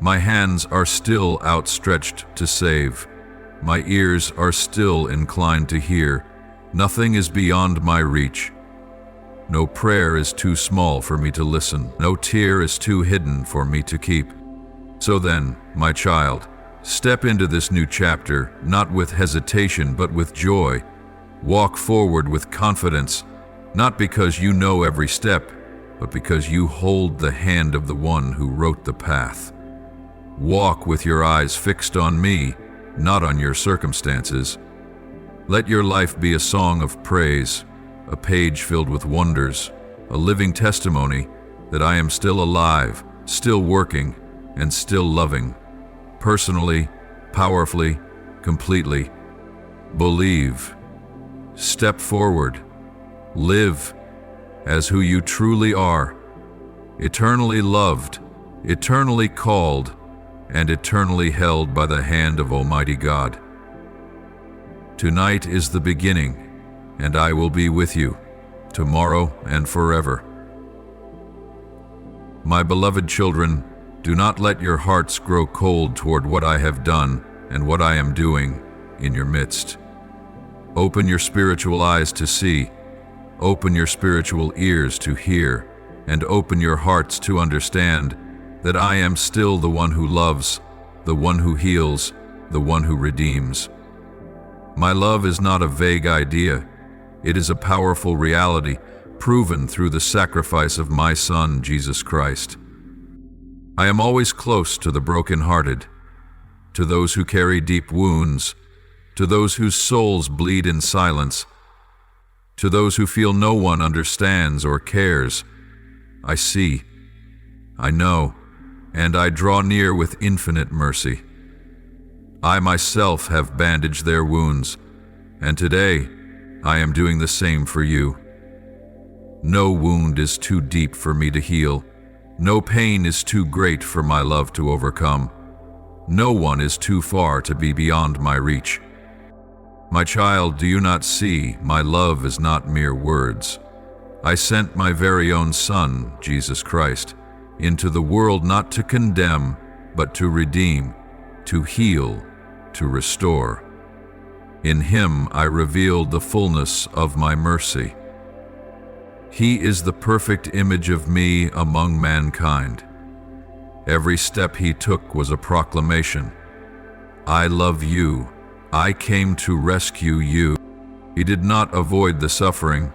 My hands are still outstretched to save. My ears are still inclined to hear. Nothing is beyond my reach. No prayer is too small for me to listen. No tear is too hidden for me to keep. So then, my child, step into this new chapter, not with hesitation, but with joy. Walk forward with confidence, not because you know every step, but because you hold the hand of the one who wrote the path. Walk with your eyes fixed on me, not on your circumstances. Let your life be a song of praise, a page filled with wonders, a living testimony that I am still alive, still working, and still loving. Personally, powerfully, completely. Believe. Step forward. Live as who you truly are, eternally loved, eternally called, and eternally held by the hand of Almighty God. Tonight is the beginning, and I will be with you, tomorrow and forever. My beloved children, do not let your hearts grow cold toward what I have done and what I am doing in your midst. Open your spiritual eyes to see, open your spiritual ears to hear, and open your hearts to understand that I am still the one who loves, the one who heals, the one who redeems. My love is not a vague idea. It is a powerful reality, proven through the sacrifice of my Son, Jesus Christ. I am always close to the brokenhearted, to those who carry deep wounds, to those whose souls bleed in silence, to those who feel no one understands or cares. I see, I know, and I draw near with infinite mercy. I myself have bandaged their wounds, and today I am doing the same for you. No wound is too deep for me to heal. No pain is too great for my love to overcome. No one is too far to be beyond my reach. My child, do you not see my love is not mere words? I sent my very own Son, Jesus Christ, into the world not to condemn, but to redeem, to heal, to restore. In him I revealed the fullness of my mercy. He is the perfect image of me among mankind. Every step he took was a proclamation. I love you. I came to rescue you. He did not avoid the suffering.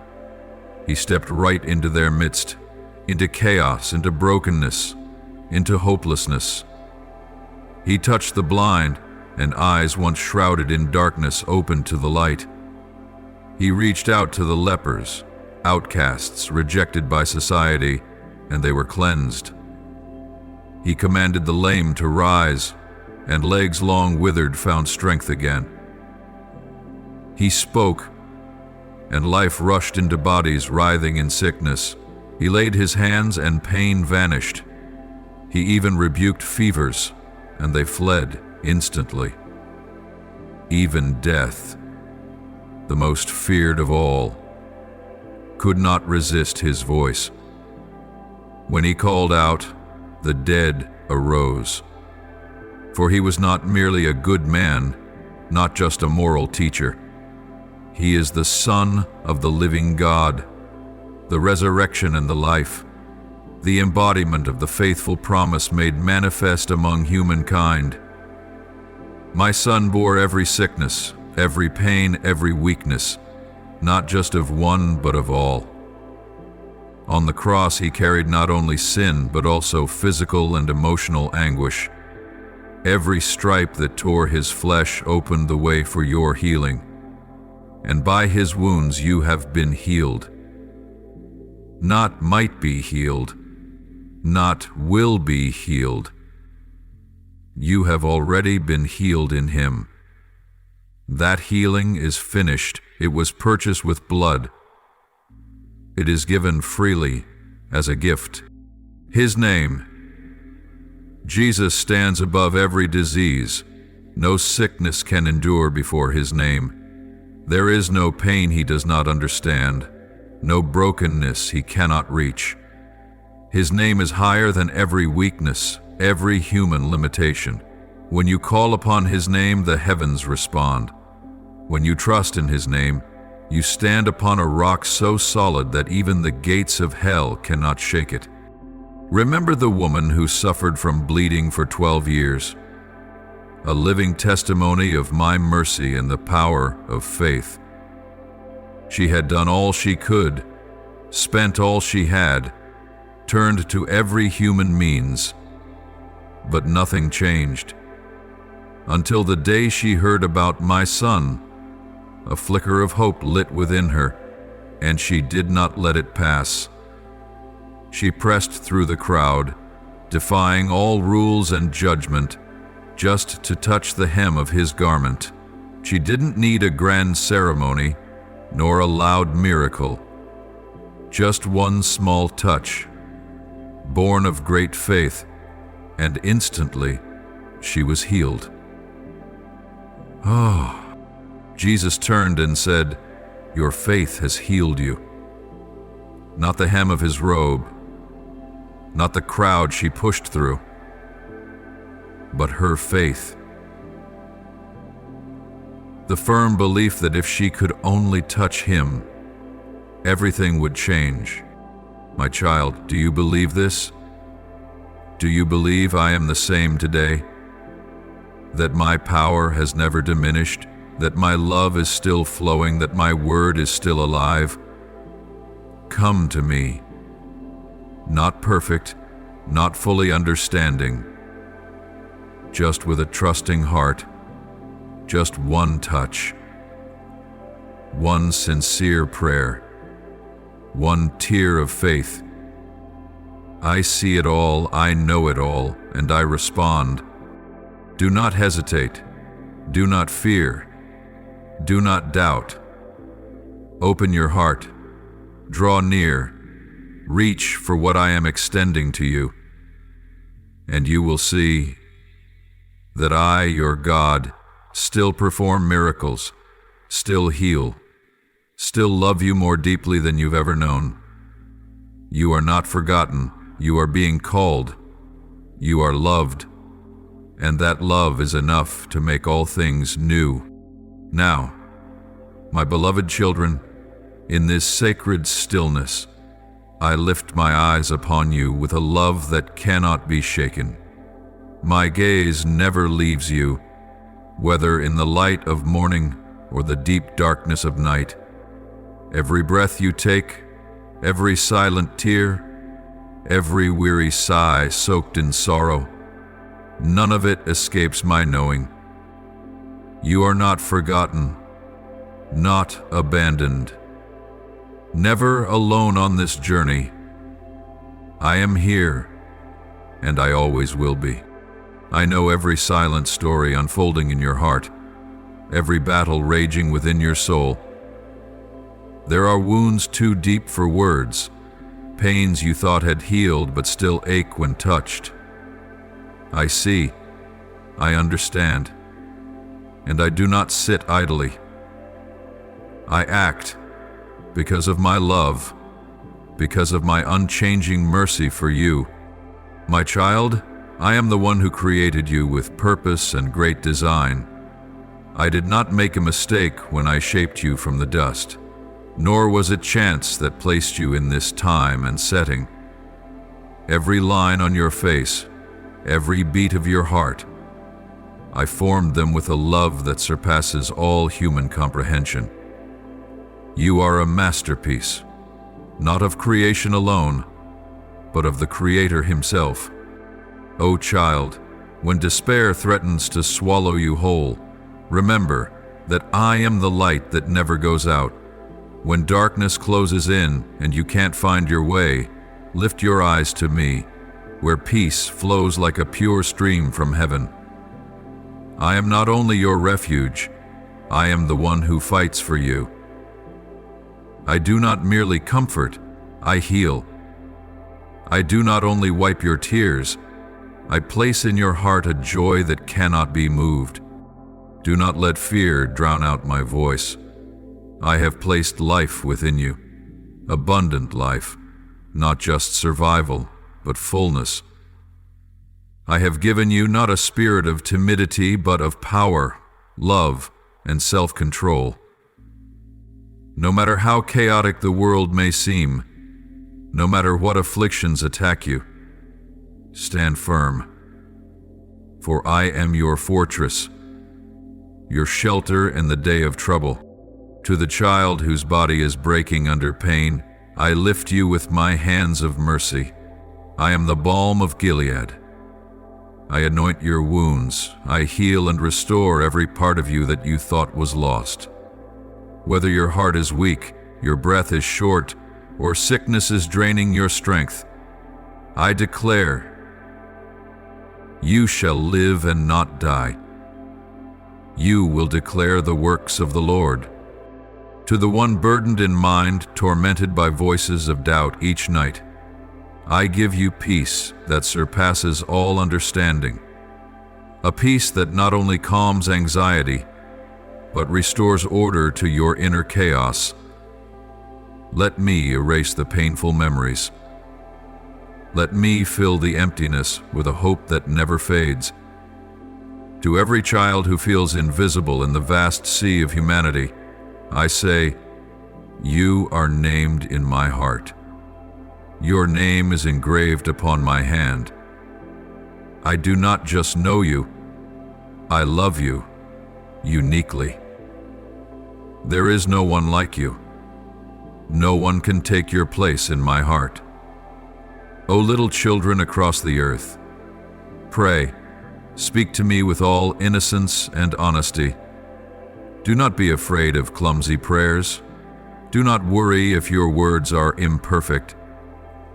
He stepped right into their midst, into chaos, into brokenness, into hopelessness. He touched the blind, and eyes once shrouded in darkness opened to the light. He reached out to the lepers, outcasts rejected by society, and they were cleansed. He commanded the lame to rise, and legs long withered found strength again. He spoke, and life rushed into bodies writhing in sickness. He laid his hands, and pain vanished. He even rebuked fevers, and they fled instantly. Even death, the most feared of all, could not resist his voice. When he called out, the dead arose. For he was not merely a good man, not just a moral teacher. He is the Son of the living God, the resurrection and the life, the embodiment of the faithful promise made manifest among humankind. My Son bore every sickness, every pain, every weakness, not just of one, but of all. On the cross, he carried not only sin, but also physical and emotional anguish. Every stripe that tore his flesh opened the way for your healing, and by his wounds you have been healed. Not might be healed, not will be healed. You have already been healed in him. That healing is finished. It was purchased with blood. It is given freely as a gift. His name, Jesus, stands above every disease. No sickness can endure before his name. There is no pain he does not understand, no brokenness he cannot reach. His name is higher than every weakness, every human limitation. When you call upon his name, the heavens respond. When you trust in his name, you stand upon a rock so solid that even the gates of hell cannot shake it. Remember the woman who suffered from bleeding for 12 years, a living testimony of my mercy and the power of faith. She had done all she could, spent all she had, turned to every human means, but nothing changed. Until the day she heard about my son, a flicker of hope lit within her, and she did not let it pass. She pressed through the crowd, defying all rules and judgment, just to touch the hem of his garment. She didn't need a grand ceremony, nor a loud miracle. Just one small touch, born of great faith, and instantly she was healed. Oh, Jesus turned and said, "Your faith has healed you." Not the hem of his robe, not the crowd she pushed through, but her faith. The firm belief that if she could only touch him, everything would change. My child, do you believe this? Do you believe I am the same today? That my power has never diminished? That my love is still flowing? That my word is still alive? Come to me. Not perfect, not fully understanding, just with a trusting heart, just one touch, one sincere prayer, one tear of faith. I see it all, I know it all, and I respond. Do not hesitate, do not fear, do not doubt. Open your heart, draw near, reach for what I am extending to you, and you will see that I, your God, still perform miracles, still heal, still love you more deeply than you've ever known. You are not forgotten. You are being called. You are loved. And that love is enough to make all things new. Now, my beloved children, in this sacred stillness, I lift my eyes upon you with a love that cannot be shaken. My gaze never leaves you, whether in the light of morning or the deep darkness of night. Every breath you take, every silent tear, every weary sigh soaked in sorrow, none of it escapes my knowing. You are not forgotten, not abandoned, never alone on this journey. I am here, and I always will be. I know every silent story unfolding in your heart, every battle raging within your soul. There are wounds too deep for words, pains you thought had healed but still ache when touched. I see, I understand, and I do not sit idly. I act because of my love, because of my unchanging mercy for you. My child, I am the one who created you with purpose and great design. I did not make a mistake when I shaped you from the dust, nor was it chance that placed you in this time and setting. Every line on your face, every beat of your heart, I formed them with a love that surpasses all human comprehension. You are a masterpiece, not of creation alone, but of the Creator Himself. O child, when despair threatens to swallow you whole, remember that I am the light that never goes out. When darkness closes in and you can't find your way, lift your eyes to me, where peace flows like a pure stream from heaven. I am not only your refuge, I am the one who fights for you. I do not merely comfort, I heal. I do not only wipe your tears, I place in your heart a joy that cannot be moved. Do not let fear drown out my voice. I have placed life within you, abundant life, not just survival, but fullness. I have given you not a spirit of timidity, but of power, love, and self-control. No matter how chaotic the world may seem, no matter what afflictions attack you, stand firm, for I am your fortress, your shelter in the day of trouble. To the child whose body is breaking under pain, I lift you with my hands of mercy. I am the balm of Gilead. I anoint your wounds. I heal and restore every part of you that you thought was lost. Whether your heart is weak, your breath is short, or sickness is draining your strength, I declare, you shall live and not die. You will declare the works of the Lord. To the one burdened in mind, tormented by voices of doubt each night, I give you peace that surpasses all understanding, a peace that not only calms anxiety, but restores order to your inner chaos. Let me erase the painful memories. Let me fill the emptiness with a hope that never fades. To every child who feels invisible in the vast sea of humanity, I say, you are named in my heart. Your name is engraved upon my hand. I do not just know you, I love you uniquely. There is no one like you. No one can take your place in my heart. O little children across the earth, pray, speak to me with all innocence and honesty. Do not be afraid of clumsy prayers. Do not worry if your words are imperfect.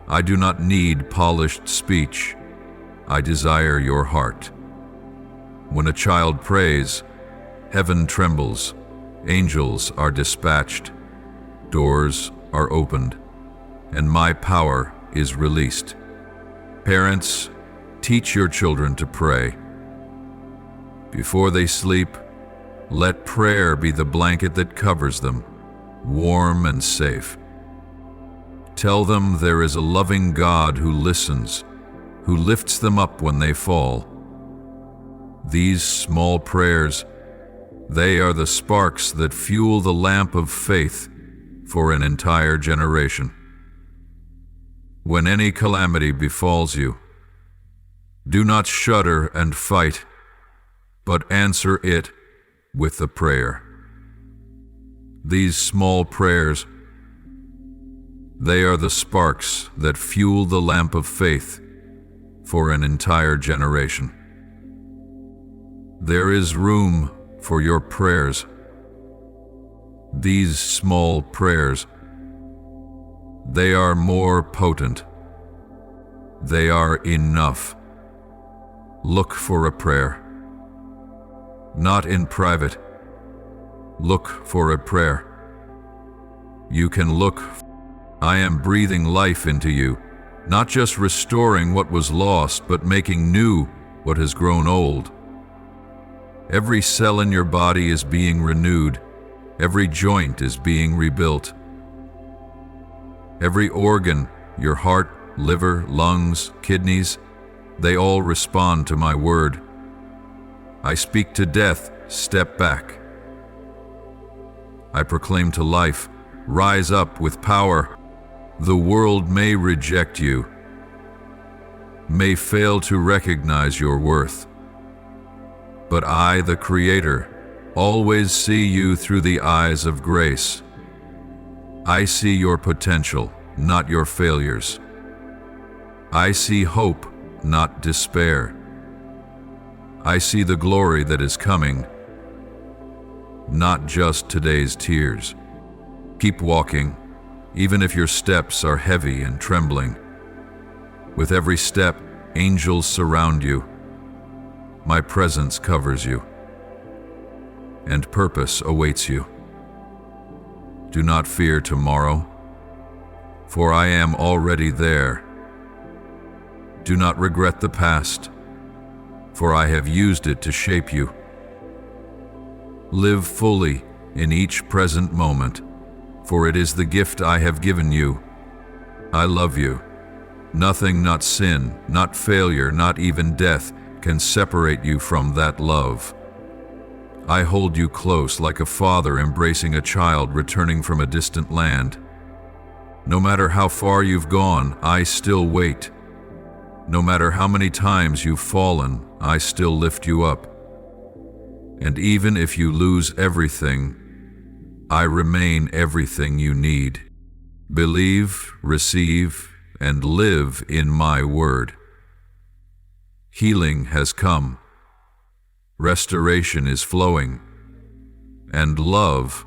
I do not need polished speech. I desire your heart. When a child prays, heaven trembles, angels are dispatched, doors are opened. and my power is released. Parents, teach your children to pray. Before they sleep, let prayer be the blanket that covers them, warm and safe. Tell them there is a loving God who listens, who lifts them up when they fall. These small prayers, they are the sparks that fuel the lamp of faith for an entire generation. When any calamity befalls you, do not shudder and fight, but answer it with a prayer. These small prayers, they are the sparks that fuel the lamp of faith for an entire generation. There is room for your prayers. These small prayers, they are more potent. They are enough. Look for a prayer. Not in private. Look for a prayer. You can look. I am breathing life into you, not just restoring what was lost, but making new what has grown old. Every cell in your body is being renewed. Every joint is being rebuilt. Every organ, your heart, liver, lungs, kidneys, they all respond to my word. I speak to death, step back. I proclaim to life, rise up with power. The world may reject you, may fail to recognize your worth. But I, the Creator, always see you through the eyes of grace. I see your potential, not your failures. I see hope, not despair. I see the glory that is coming, not just today's tears. Keep walking, even if your steps are heavy and trembling. With every step, angels surround you. My presence covers you, and purpose awaits you. Do not fear tomorrow, for I am already there. Do not regret the past, for I have used it to shape you. Live fully in each present moment, for it is the gift I have given you. I love you. Nothing, not sin, not failure, not even death, can separate you from that love. I hold you close like a father embracing a child returning from a distant land. No matter how far you've gone, I still wait. No matter how many times you've fallen, I still lift you up. And even if you lose everything, I remain everything you need. Believe, receive, and live in my word. Healing has come. Restoration is flowing. And love,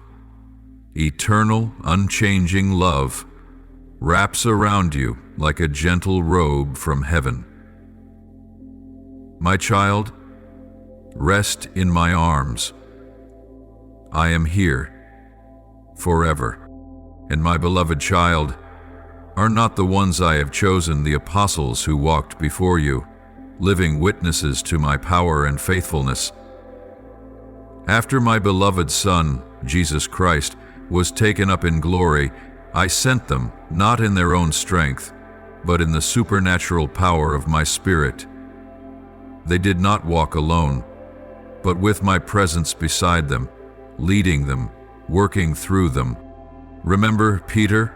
eternal, unchanging love, wraps around you like a gentle robe from heaven. My child, rest in my arms. I am here forever. And my beloved child, are not the ones I have chosen the apostles who walked before you, living witnesses to my power and faithfulness? After my beloved Son, Jesus Christ, was taken up in glory, I sent them, not in their own strength, but in the supernatural power of my Spirit. They did not walk alone, but with my presence beside them, leading them, working through them. Remember Peter,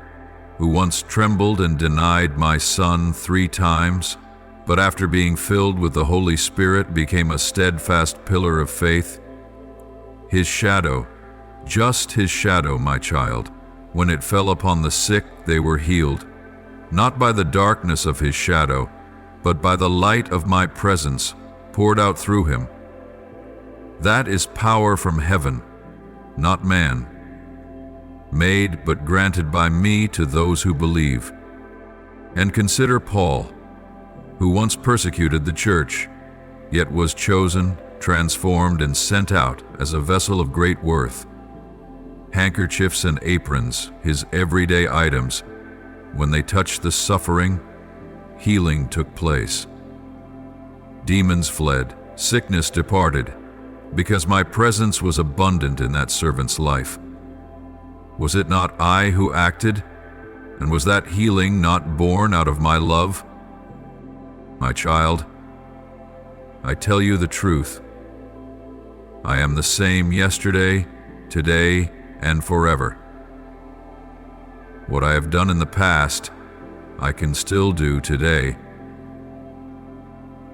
who once trembled and denied my Son 3 times, but after being filled with the Holy Spirit became a steadfast pillar of faith? His shadow, just his shadow, my child, when it fell upon the sick, they were healed, not by the darkness of his shadow, but by the light of my presence poured out through him. That is power from heaven, not man, made but granted by me to those who believe. And consider Paul, who once persecuted the church, yet was chosen, transformed, and sent out as a vessel of great worth. Handkerchiefs and aprons, his everyday items, when they touched the suffering, healing took place. Demons fled, sickness departed, because my presence was abundant in that servant's life. Was it not I who acted, and was that healing not born out of my love? My child, I tell you the truth. I am the same yesterday, today, and forever. What I have done in the past, I can still do today.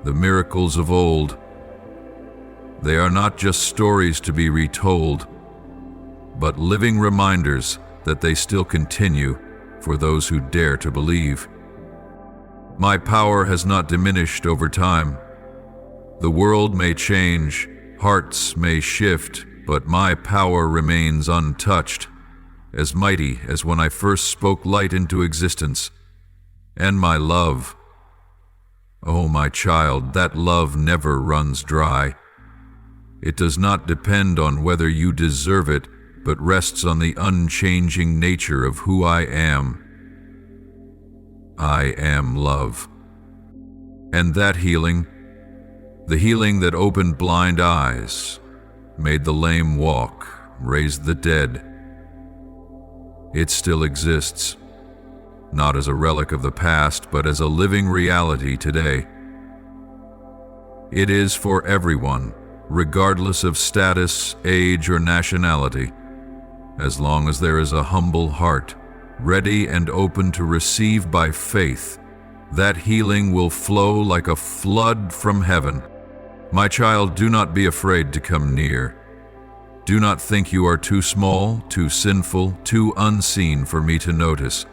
The miracles of old, they are not just stories to be retold, but living reminders that they still continue for those who dare to believe. My power has not diminished over time. The world may change, hearts may shift, but my power remains untouched, as mighty as when I first spoke light into existence. And my love, oh my child, that love never runs dry. It does not depend on whether you deserve it, but rests on the unchanging nature of who I am. I am love. And that healing, the healing that opened blind eyes, made the lame walk, raised the dead, it still exists, not as a relic of the past, but as a living reality today. It is for everyone, regardless of status, age, or nationality, as long as there is a humble heart, ready and open to receive by faith. That healing will flow like a flood from heaven. My child, do not be afraid to come near. Do not think you are too small, too sinful, too unseen for me to notice.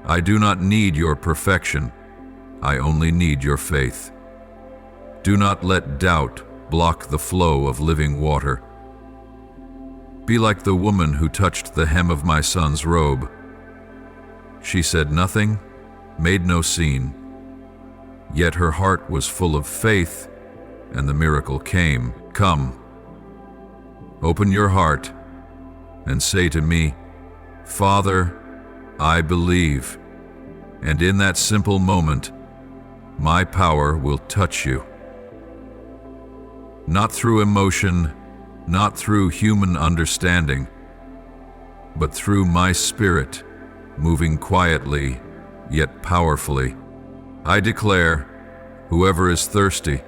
I do not need your perfection. I only need your faith. Do not let doubt block the flow of living water. Be like the woman who touched the hem of my son's robe. She said nothing, made no scene, yet her heart was full of faith, and the miracle came. Come, open your heart and say to me, Father, I believe. And in that simple moment, my power will touch you. Not through emotion, not through human understanding, but through my spirit, moving quietly, yet powerfully. I declare, whoever is thirsty,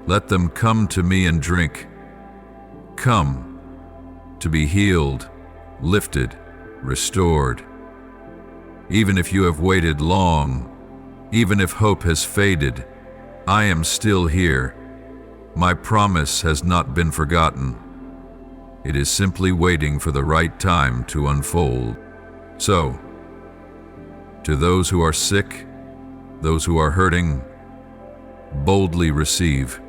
let them come to me and drink. Come to be healed, lifted, restored. Even if you have waited long, even if hope has faded, I am still here. My promise has not been forgotten. It is simply waiting for the right time to unfold. So, to those who are sick, those who are hurting, boldly receive.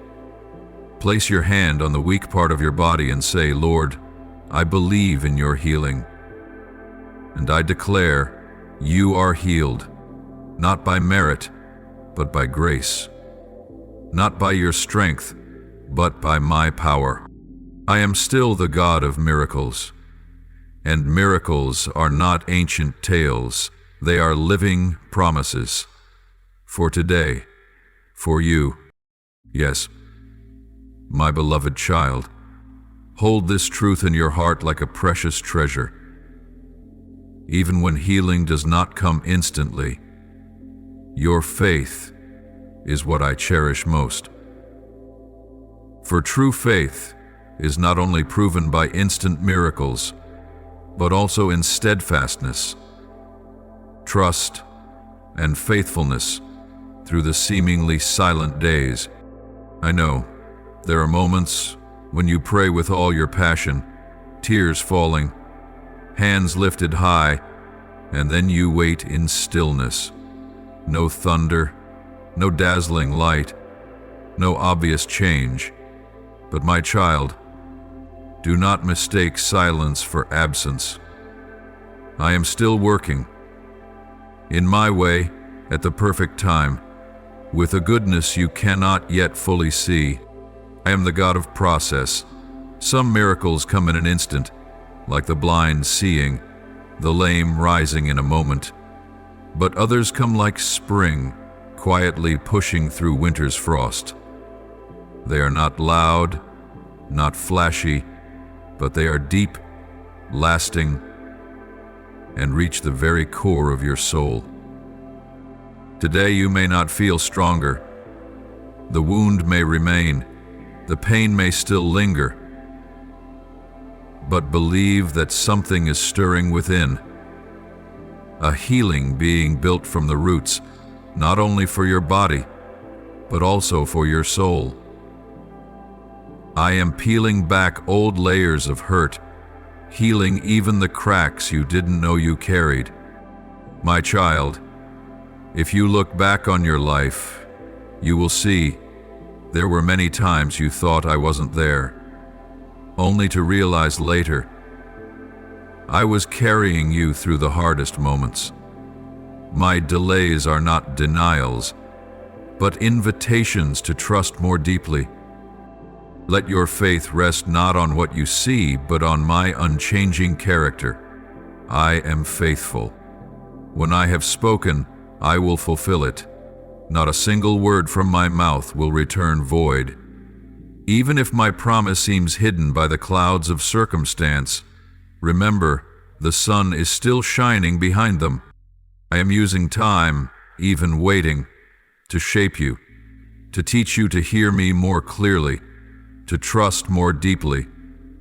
Place your hand on the weak part of your body and say, Lord, I believe in your healing. And I declare, you are healed, not by merit, but by grace. Not by your strength, but by my power. I am still the God of miracles. And miracles are not ancient tales. They are living promises. For today, for you. Yes, my beloved child, hold this truth in your heart like a precious treasure. Even when healing does not come instantly, your faith is what I cherish most. For true faith is not only proven by instant miracles, but also in steadfastness, trust, and faithfulness through the seemingly silent days. I know there are moments when you pray with all your passion, tears falling, hands lifted high, and then you wait in stillness. No thunder, no dazzling light, no obvious change. But my child, do not mistake silence for absence. I am still working, in my way, at the perfect time, with a goodness you cannot yet fully see. I am the God of process. Some miracles come in an instant, like the blind seeing, the lame rising in a moment, but others come like spring, quietly pushing through winter's frost. They are not loud, not flashy, but they are deep, lasting, and reach the very core of your soul. Today you may not feel stronger. The wound may remain, the pain may still linger, but believe that something is stirring within, a healing being built from the roots, not only for your body, but also for your soul. I am peeling back old layers of hurt, healing even the cracks you didn't know you carried. My child, if you look back on your life, you will see there were many times you thought I wasn't there, only to realize later I was carrying you through the hardest moments. My delays are not denials, but invitations to trust more deeply. Let your faith rest not on what you see, but on my unchanging character. I am faithful. When I have spoken, I will fulfill it. Not a single word from my mouth will return void. Even if my promise seems hidden by the clouds of circumstance, remember, the sun is still shining behind them. I am using time, even waiting, to shape you, to teach you to hear me more clearly, to trust more deeply,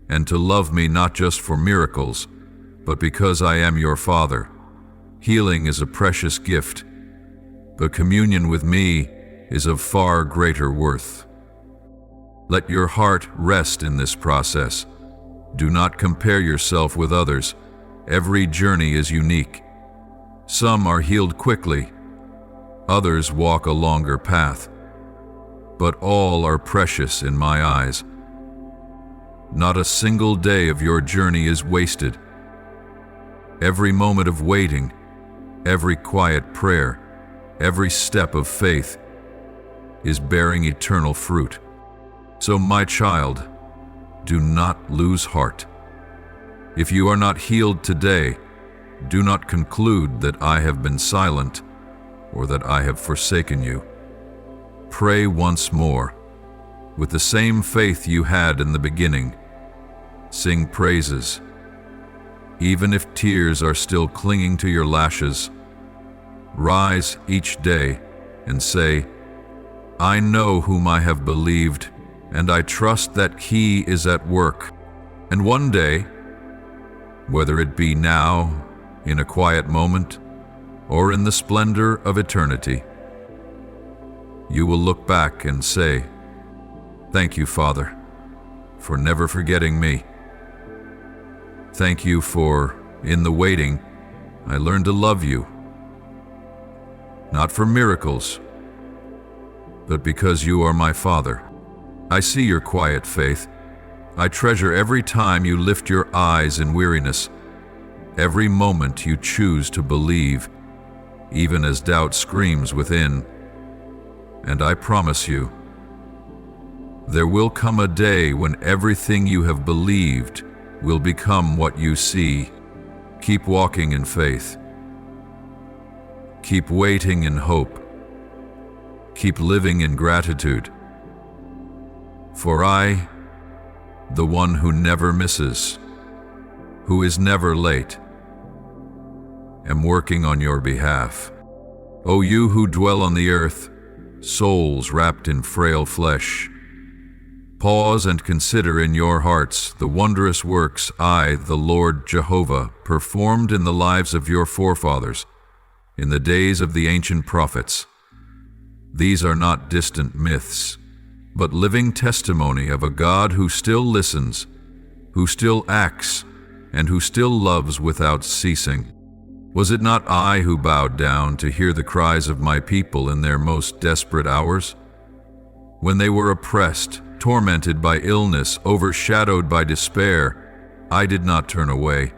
and to love me not just for miracles, but because I am your Father. Healing is a precious gift, but communion with me is of far greater worth. Let your heart rest in this process. Do not compare yourself with others. Every journey is unique. Some are healed quickly, others walk a longer path, but all are precious in my eyes. Not a single day of your journey is wasted. Every moment of waiting, every quiet prayer, every step of faith is bearing eternal fruit. So, my child, do not lose heart. If you are not healed today, do not conclude that I have been silent or that I have forsaken you. Pray once more, with the same faith you had in the beginning. Sing praises. Even if tears are still clinging to your lashes, rise each day and say, I know whom I have believed, and I trust that He is at work. And one day, whether it be now, in a quiet moment, or in the splendor of eternity, you will look back and say, Thank you, Father, for never forgetting me. Thank you for, in the waiting, I learned to love you. Not for miracles, but because you are my Father. I see your quiet faith. I treasure every time you lift your eyes in weariness, every moment you choose to believe, even as doubt screams within. And I promise you, there will come a day when everything you have believed will become what you see. Keep walking in faith. Keep waiting in hope. Keep living in gratitude. For I, the one who never misses, who is never late, am working on your behalf. O you who dwell on the earth, souls wrapped in frail flesh, pause and consider in your hearts the wondrous works I, the Lord Jehovah, performed in the lives of your forefathers, in the days of the ancient prophets. These are not distant myths, but living testimony of a God who still listens, who still acts, and who still loves without ceasing. Was it not I who bowed down to hear the cries of my people in their most desperate hours? When they were oppressed, tormented by illness, overshadowed by despair, I did not turn away.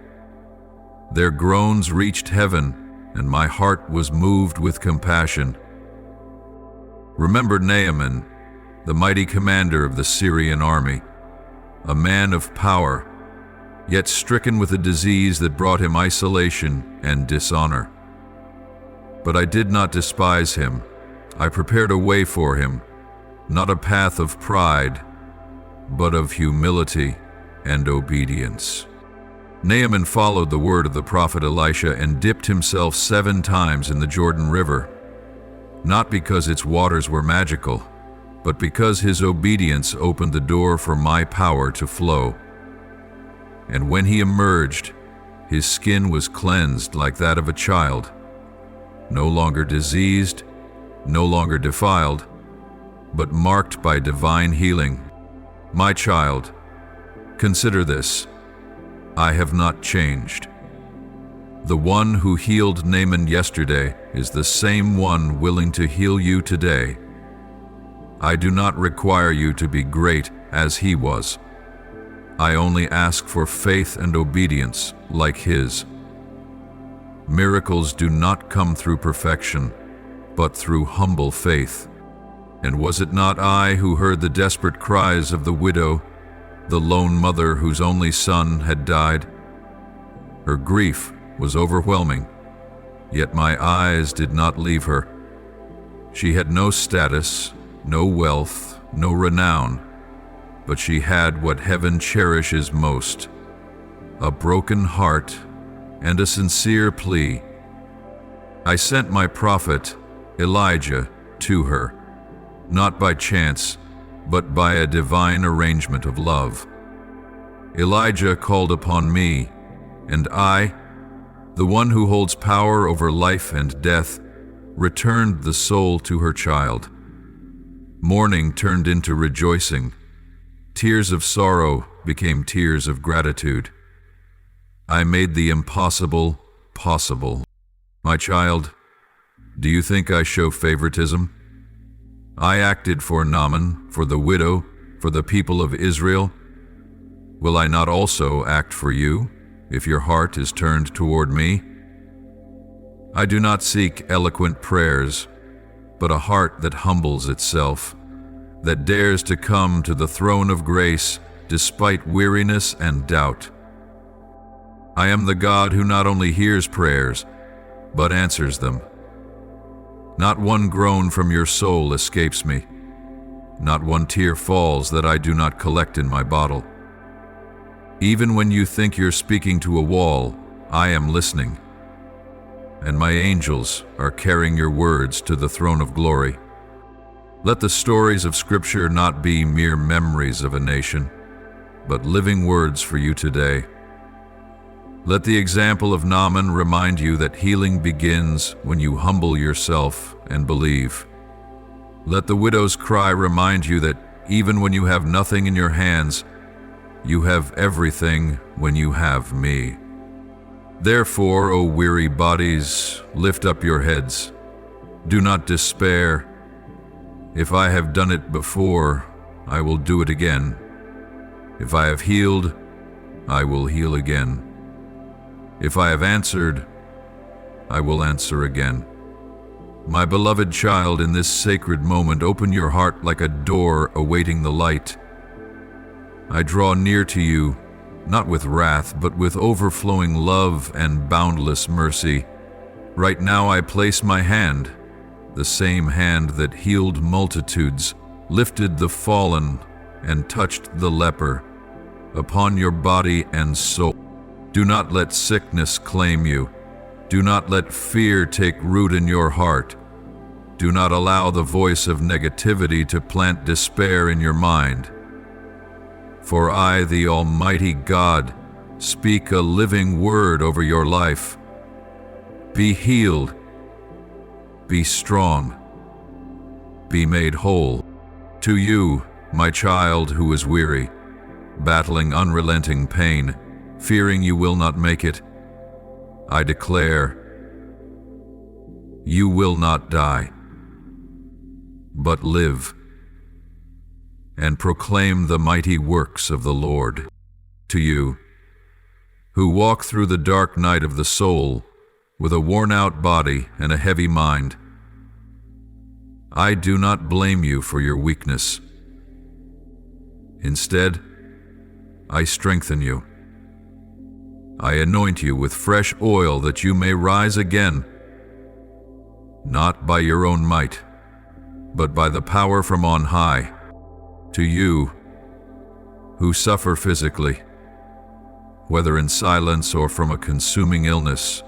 Their groans reached heaven, and my heart was moved with compassion. Remember Naaman, the mighty commander of the Syrian army, a man of power, yet stricken with a disease that brought him isolation and dishonor. But I did not despise him. I prepared a way for him, not a path of pride, but of humility and obedience. Naaman followed the word of the prophet Elisha and dipped himself 7 times in the Jordan River, not because its waters were magical, but because his obedience opened the door for my power to flow. And when he emerged, his skin was cleansed like that of a child, no longer diseased, no longer defiled, but marked by divine healing. My child, consider this: I have not changed. The one who healed Naaman yesterday is the same one willing to heal you today. I do not require you to be great as he was. I only ask for faith and obedience like his. Miracles do not come through perfection, but through humble faith. And was it not I who heard the desperate cries of the widow, the lone mother whose only son had died? Her grief was overwhelming, yet my eyes did not leave her. She had no status, no wealth, no renown, but she had what heaven cherishes most: a broken heart and a sincere plea. I sent my prophet, Elijah, to her, not by chance, but by a divine arrangement of love. Elijah called upon me, and I, the one who holds power over life and death, returned the soul to her child. Mourning turned into rejoicing. Tears of sorrow became tears of gratitude. I made the impossible possible. My child, do you think I show favoritism? I acted for Naaman, for the widow, for the people of Israel. Will I not also act for you, if your heart is turned toward me? I do not seek eloquent prayers, but a heart that humbles itself, that dares to come to the throne of grace despite weariness and doubt. I am the God who not only hears prayers, but answers them. Not one groan from your soul escapes me. Not one tear falls that I do not collect in my bottle. Even when you think you're speaking to a wall, I am listening, and my angels are carrying your words to the throne of glory. Let the stories of Scripture not be mere memories of a nation, but living words for you today. Let the example of Naaman remind you that healing begins when you humble yourself and believe. Let the widow's cry remind you that even when you have nothing in your hands, you have everything when you have me. Therefore, O weary bodies, lift up your heads. Do not despair. If I have done it before, I will do it again. If I have healed, I will heal again. If I have answered, I will answer again. My beloved child, in this sacred moment, open your heart like a door awaiting the light. I draw near to you, not with wrath, but with overflowing love and boundless mercy. Right now I place my hand, the same hand that healed multitudes, lifted the fallen, and touched the leper, upon your body and soul. Do not let sickness claim you. Do not let fear take root in your heart. Do not allow the voice of negativity to plant despair in your mind. For I, the Almighty God, speak a living word over your life. Be healed. Be strong. Be made whole. To you, my child who is weary, battling unrelenting pain, fearing you will not make it, I declare, you will not die, but live, and proclaim the mighty works of the Lord. To you, who walk through the dark night of the soul with a worn-out body and a heavy mind, I do not blame you for your weakness. Instead, I strengthen you. I anoint you with fresh oil that you may rise again. not by your own might, but by the power from on high. To you, who suffer physically, whether in silence or from a consuming illness,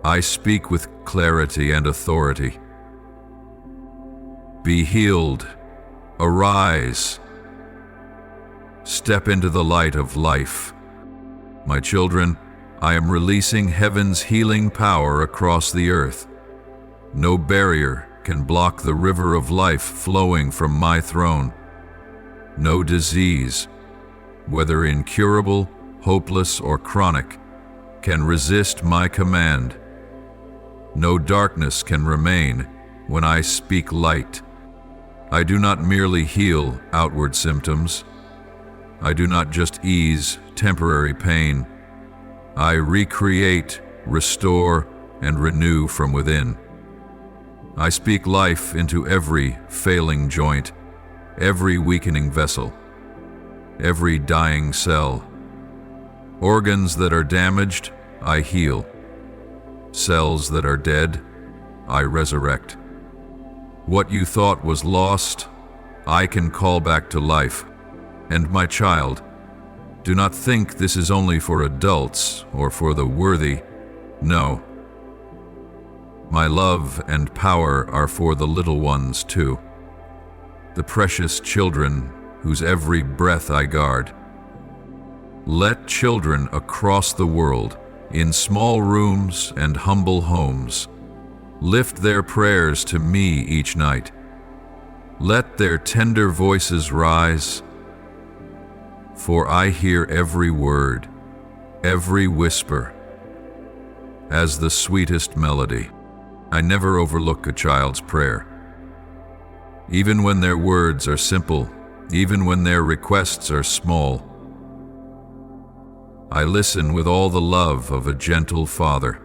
I speak with clarity and authority. Be healed, arise, step into the light of life. My children, I am releasing heaven's healing power across the earth. No barrier can block the river of life flowing from my throne. No disease, whether incurable, hopeless, or chronic, can resist my command. No darkness can remain when I speak light. I do not merely heal outward symptoms. I do not just ease temporary pain. I recreate, restore, and renew from within. I speak life into every failing joint, every weakening vessel, every dying cell. Organs that are damaged, I heal. Cells that are dead, I resurrect. What you thought was lost, I can call back to life. And my child, do not think this is only for adults or for the worthy. No. My love and power are for the little ones too, the precious children whose every breath I guard. Let children across the world, in small rooms and humble homes, lift their prayers to me each night. Let their tender voices rise, for I hear every word, every whisper, as the sweetest melody. I never overlook a child's prayer. Even when their words are simple, even when their requests are small, I listen with all the love of a gentle father.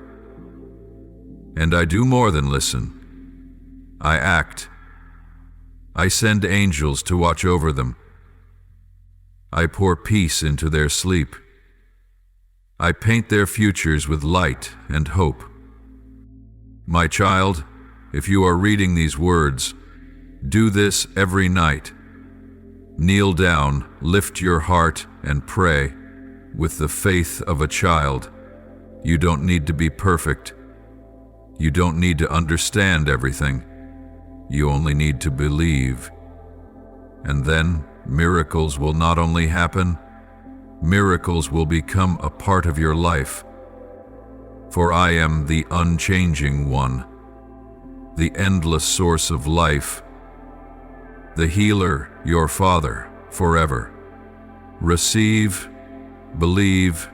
And I do more than listen. I act. I send angels to watch over them. I pour peace into their sleep. I paint their futures with light and hope. My child, if you are reading these words, do this every night. Kneel down, lift your heart, and pray with the faith of a child. You don't need to be perfect. You don't need to understand everything. You only need to believe. And then miracles will not only happen, miracles will become a part of your life. For I am the unchanging one, the endless source of life, the healer, your Father, forever. Receive, believe,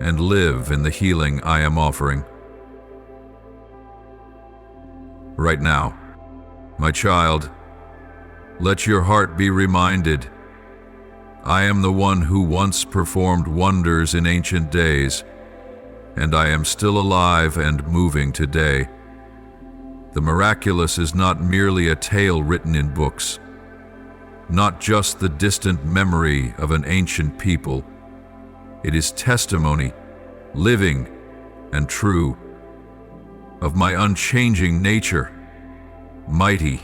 and live in the healing I am offering. Right now, my child, let your heart be reminded, I am the one who once performed wonders in ancient days, and I am still alive and moving today. The miraculous is not merely a tale written in books, not just the distant memory of an ancient people. It is testimony, living and true, of my unchanging nature, mighty,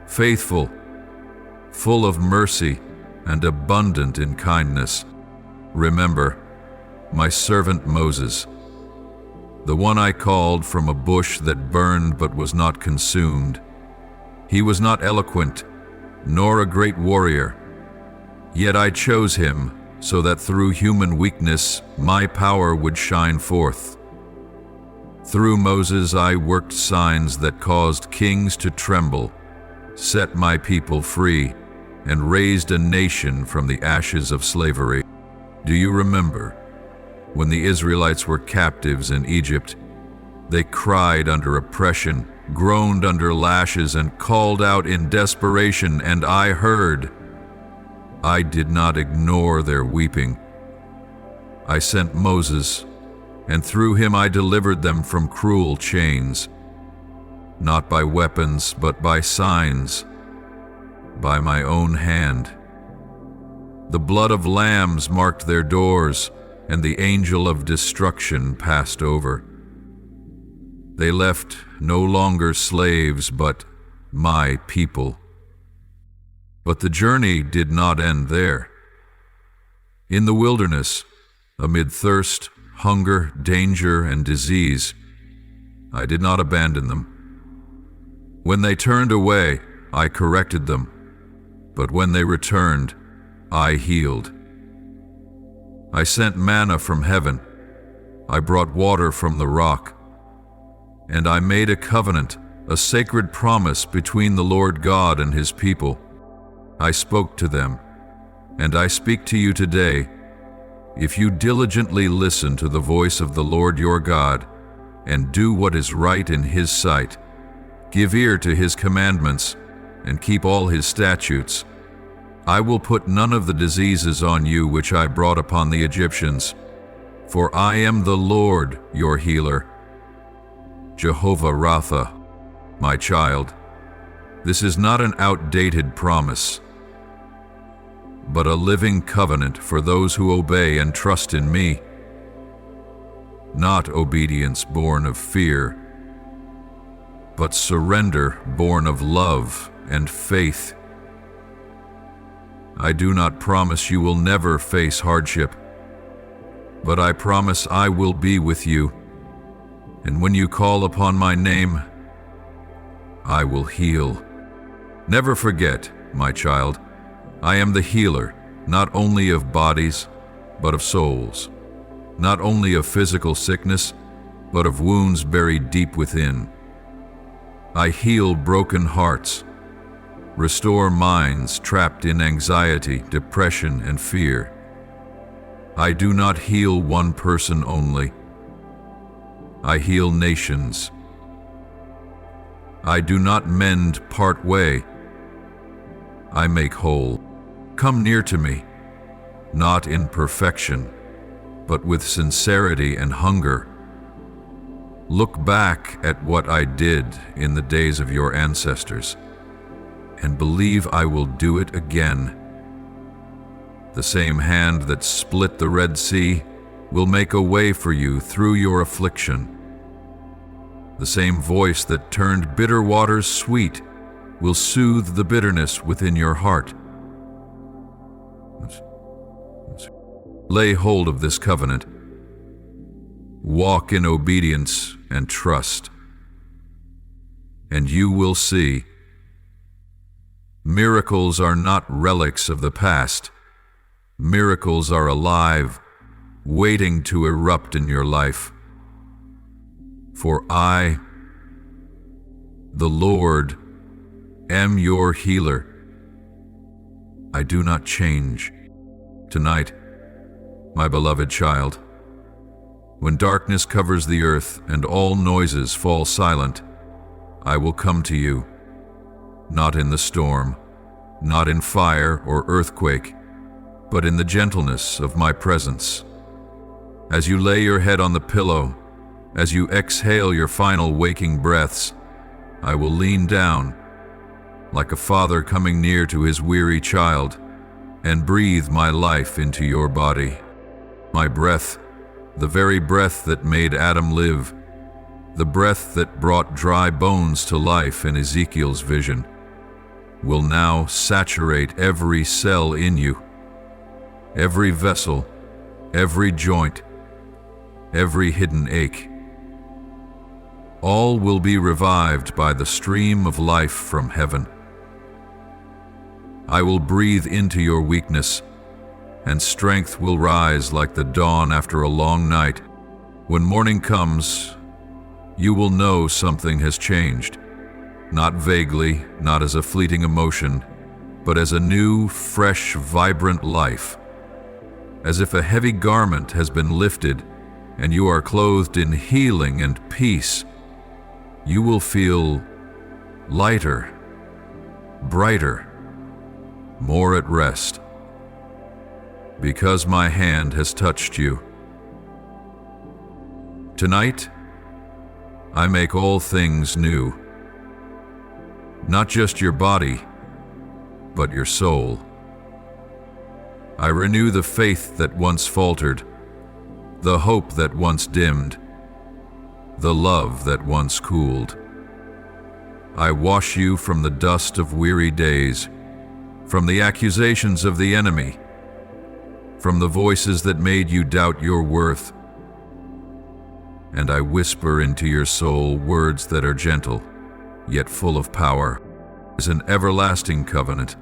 faithful, full of mercy, and abundant in kindness. Remember, my servant Moses, the one I called from a bush that burned but was not consumed. He was not eloquent, nor a great warrior, yet I chose him so that through human weakness my power would shine forth. Through Moses I worked signs that caused kings to tremble, set my people free, and raised a nation from the ashes of slavery. Do you remember when the Israelites were captives in Egypt? They cried under oppression, groaned under lashes, and called out in desperation, and I heard. I did not ignore their weeping. I sent Moses, and through him I delivered them from cruel chains, not by weapons, but by signs, by my own hand. The blood of lambs marked their doors, and the angel of destruction passed over. They left no longer slaves, but my people. But the journey did not end there. In the wilderness, amid thirst, hunger, danger, and disease, I did not abandon them. When they turned away, I corrected them, but when they returned, I healed. I sent manna from heaven, I brought water from the rock, and I made a covenant, a sacred promise between the Lord God and his people. I spoke to them, and I speak to you today. If you diligently listen to the voice of the Lord your God, and do what is right in his sight, give ear to his commandments, and keep all his statutes, I will put none of the diseases on you which I brought upon the Egyptians, for I am the Lord your healer. Jehovah Rapha, my child, this is not an outdated promise, but a living covenant for those who obey and trust in me. Not obedience born of fear, but surrender born of love and faith. I do not promise you will never face hardship, but I promise I will be with you, and when you call upon my name, I will heal. Never forget, my child, I am the healer, not only of bodies, but of souls, not only of physical sickness, but of wounds buried deep within. I heal broken hearts, restore minds trapped in anxiety, depression, and fear. I do not heal one person only. I heal nations. I do not mend part way. I make whole. Come near to me, not in perfection, but with sincerity and hunger. Look back at what I did in the days of your ancestors, and believe I will do it again. The same hand that split the Red Sea will make a way for you through your affliction. The same voice that turned bitter waters sweet will soothe the bitterness within your heart. Lay hold of this covenant. Walk in obedience and trust, and you will see. Miracles are not relics of the past. Miracles are alive, waiting to erupt in your life. For I, the Lord, am your healer. I do not change. Tonight, my beloved child, when darkness covers the earth and all noises fall silent, I will come to you, not in the storm, not in fire or earthquake, but in the gentleness of my presence. As you lay your head on the pillow, as you exhale your final waking breaths, I will lean down, like a father coming near to his weary child, and breathe my life into your body. My breath, the very breath that made Adam live, the breath that brought dry bones to life in Ezekiel's vision, will now saturate every cell in you, every vessel, every joint, every hidden ache. All will be revived by the stream of life from heaven. I will breathe into your weakness, and strength will rise like the dawn after a long night. When morning comes, you will know something has changed, not vaguely, not as a fleeting emotion, but as a new, fresh, vibrant life. As if a heavy garment has been lifted and you are clothed in healing and peace, you will feel lighter, brighter, more at rest, because my hand has touched you. Tonight, I make all things new, not just your body, but your soul. I renew the faith that once faltered, the hope that once dimmed, the love that once cooled. I wash you from the dust of weary days, from the accusations of the enemy, from the voices that made you doubt your worth. And I whisper into your soul words that are gentle, yet full of power, as an everlasting covenant,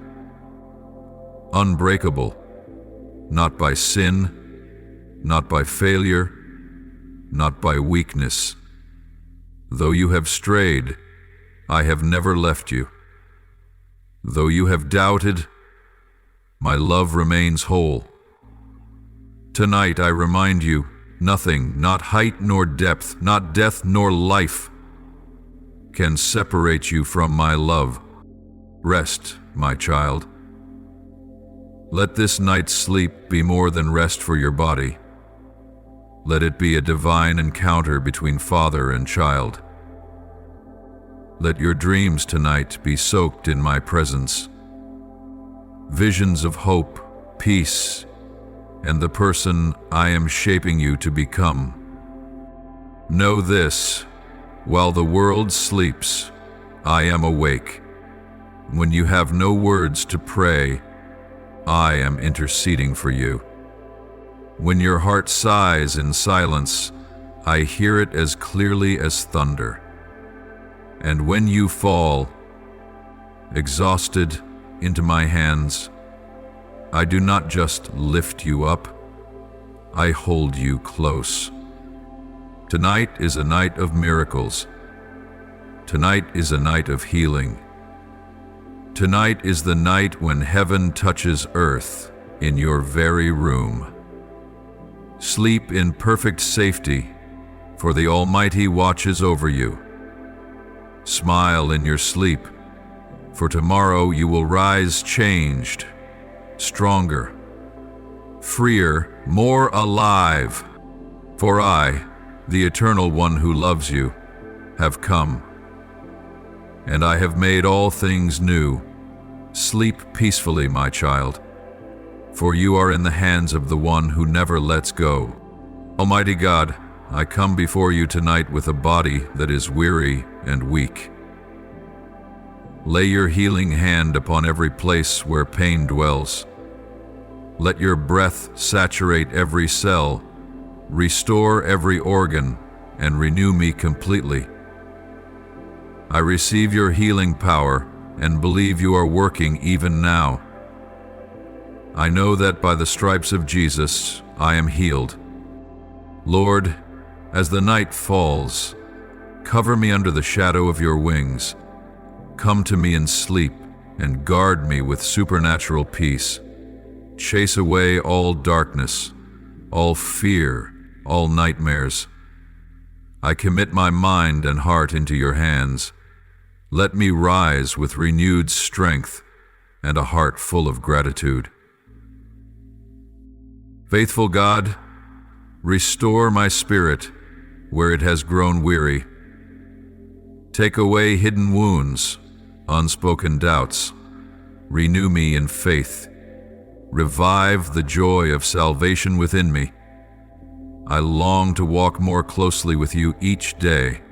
unbreakable, not by sin, not by failure, not by weakness. Though you have strayed, I have never left you. Though you have doubted, my love remains whole. Tonight I remind you, nothing, not height nor depth, not death nor life, can separate you from my love. Rest, my child. Let this night's sleep be more than rest for your body. Let it be a divine encounter between father and child. Let your dreams tonight be soaked in my presence. Visions of hope, peace, and the person I am shaping you to become. Know this, while the world sleeps, I am awake. When you have no words to pray, I am interceding for you. When your heart sighs in silence, I hear it as clearly as thunder. And when you fall, exhausted, into my hands, I do not just lift you up, I hold you close. Tonight is a night of miracles. Tonight is a night of healing. Tonight is the night when heaven touches earth in your very room. Sleep in perfect safety, for the Almighty watches over you. Smile in your sleep, for tomorrow you will rise changed, stronger, freer, more alive. For I, the Eternal One who loves you, have come, and I have made all things new. Sleep peacefully, my child, for you are in the hands of the One who never lets go. Almighty God, I come before you tonight with a body that is weary and weak. Lay your healing hand upon every place where pain dwells. Let your breath saturate every cell, restore every organ, and renew me completely. I receive your healing power and believe you are working even now. I know that by the stripes of Jesus, I am healed. Lord, as the night falls, cover me under the shadow of your wings. Come to me in sleep and guard me with supernatural peace. Chase away all darkness, all fear, all nightmares. I commit my mind and heart into your hands. Let me rise with renewed strength and a heart full of gratitude. Faithful God, restore my spirit where it has grown weary. Take away hidden wounds, unspoken doubts. Renew me in faith. Revive the joy of salvation within me. I long to walk more closely with you each day.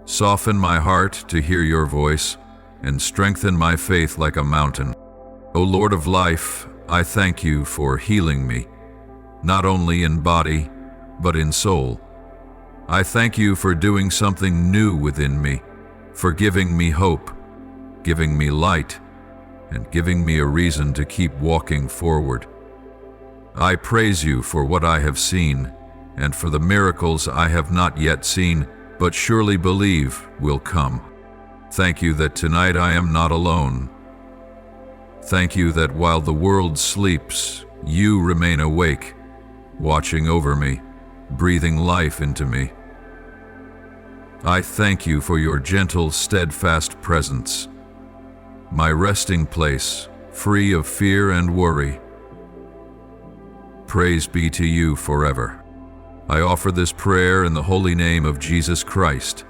Soften my heart to hear your voice and strengthen my faith like a mountain. O Lord of life, I thank you for healing me, not only in body, but in soul. I thank you for doing something new within me, for giving me hope, giving me light, and giving me a reason to keep walking forward. I praise you for what I have seen, and for the miracles I have not yet seen, but surely believe will come. Thank you that tonight I am not alone. Thank you that while the world sleeps, you remain awake, watching over me, breathing life into me. I thank you for your gentle, steadfast presence, my resting place, free of fear and worry. Praise be to you forever. I offer this prayer in the holy name of Jesus Christ.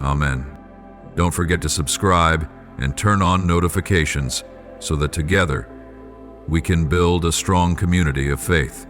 Amen. Don't forget to subscribe and turn on notifications so that together we can build a strong community of faith.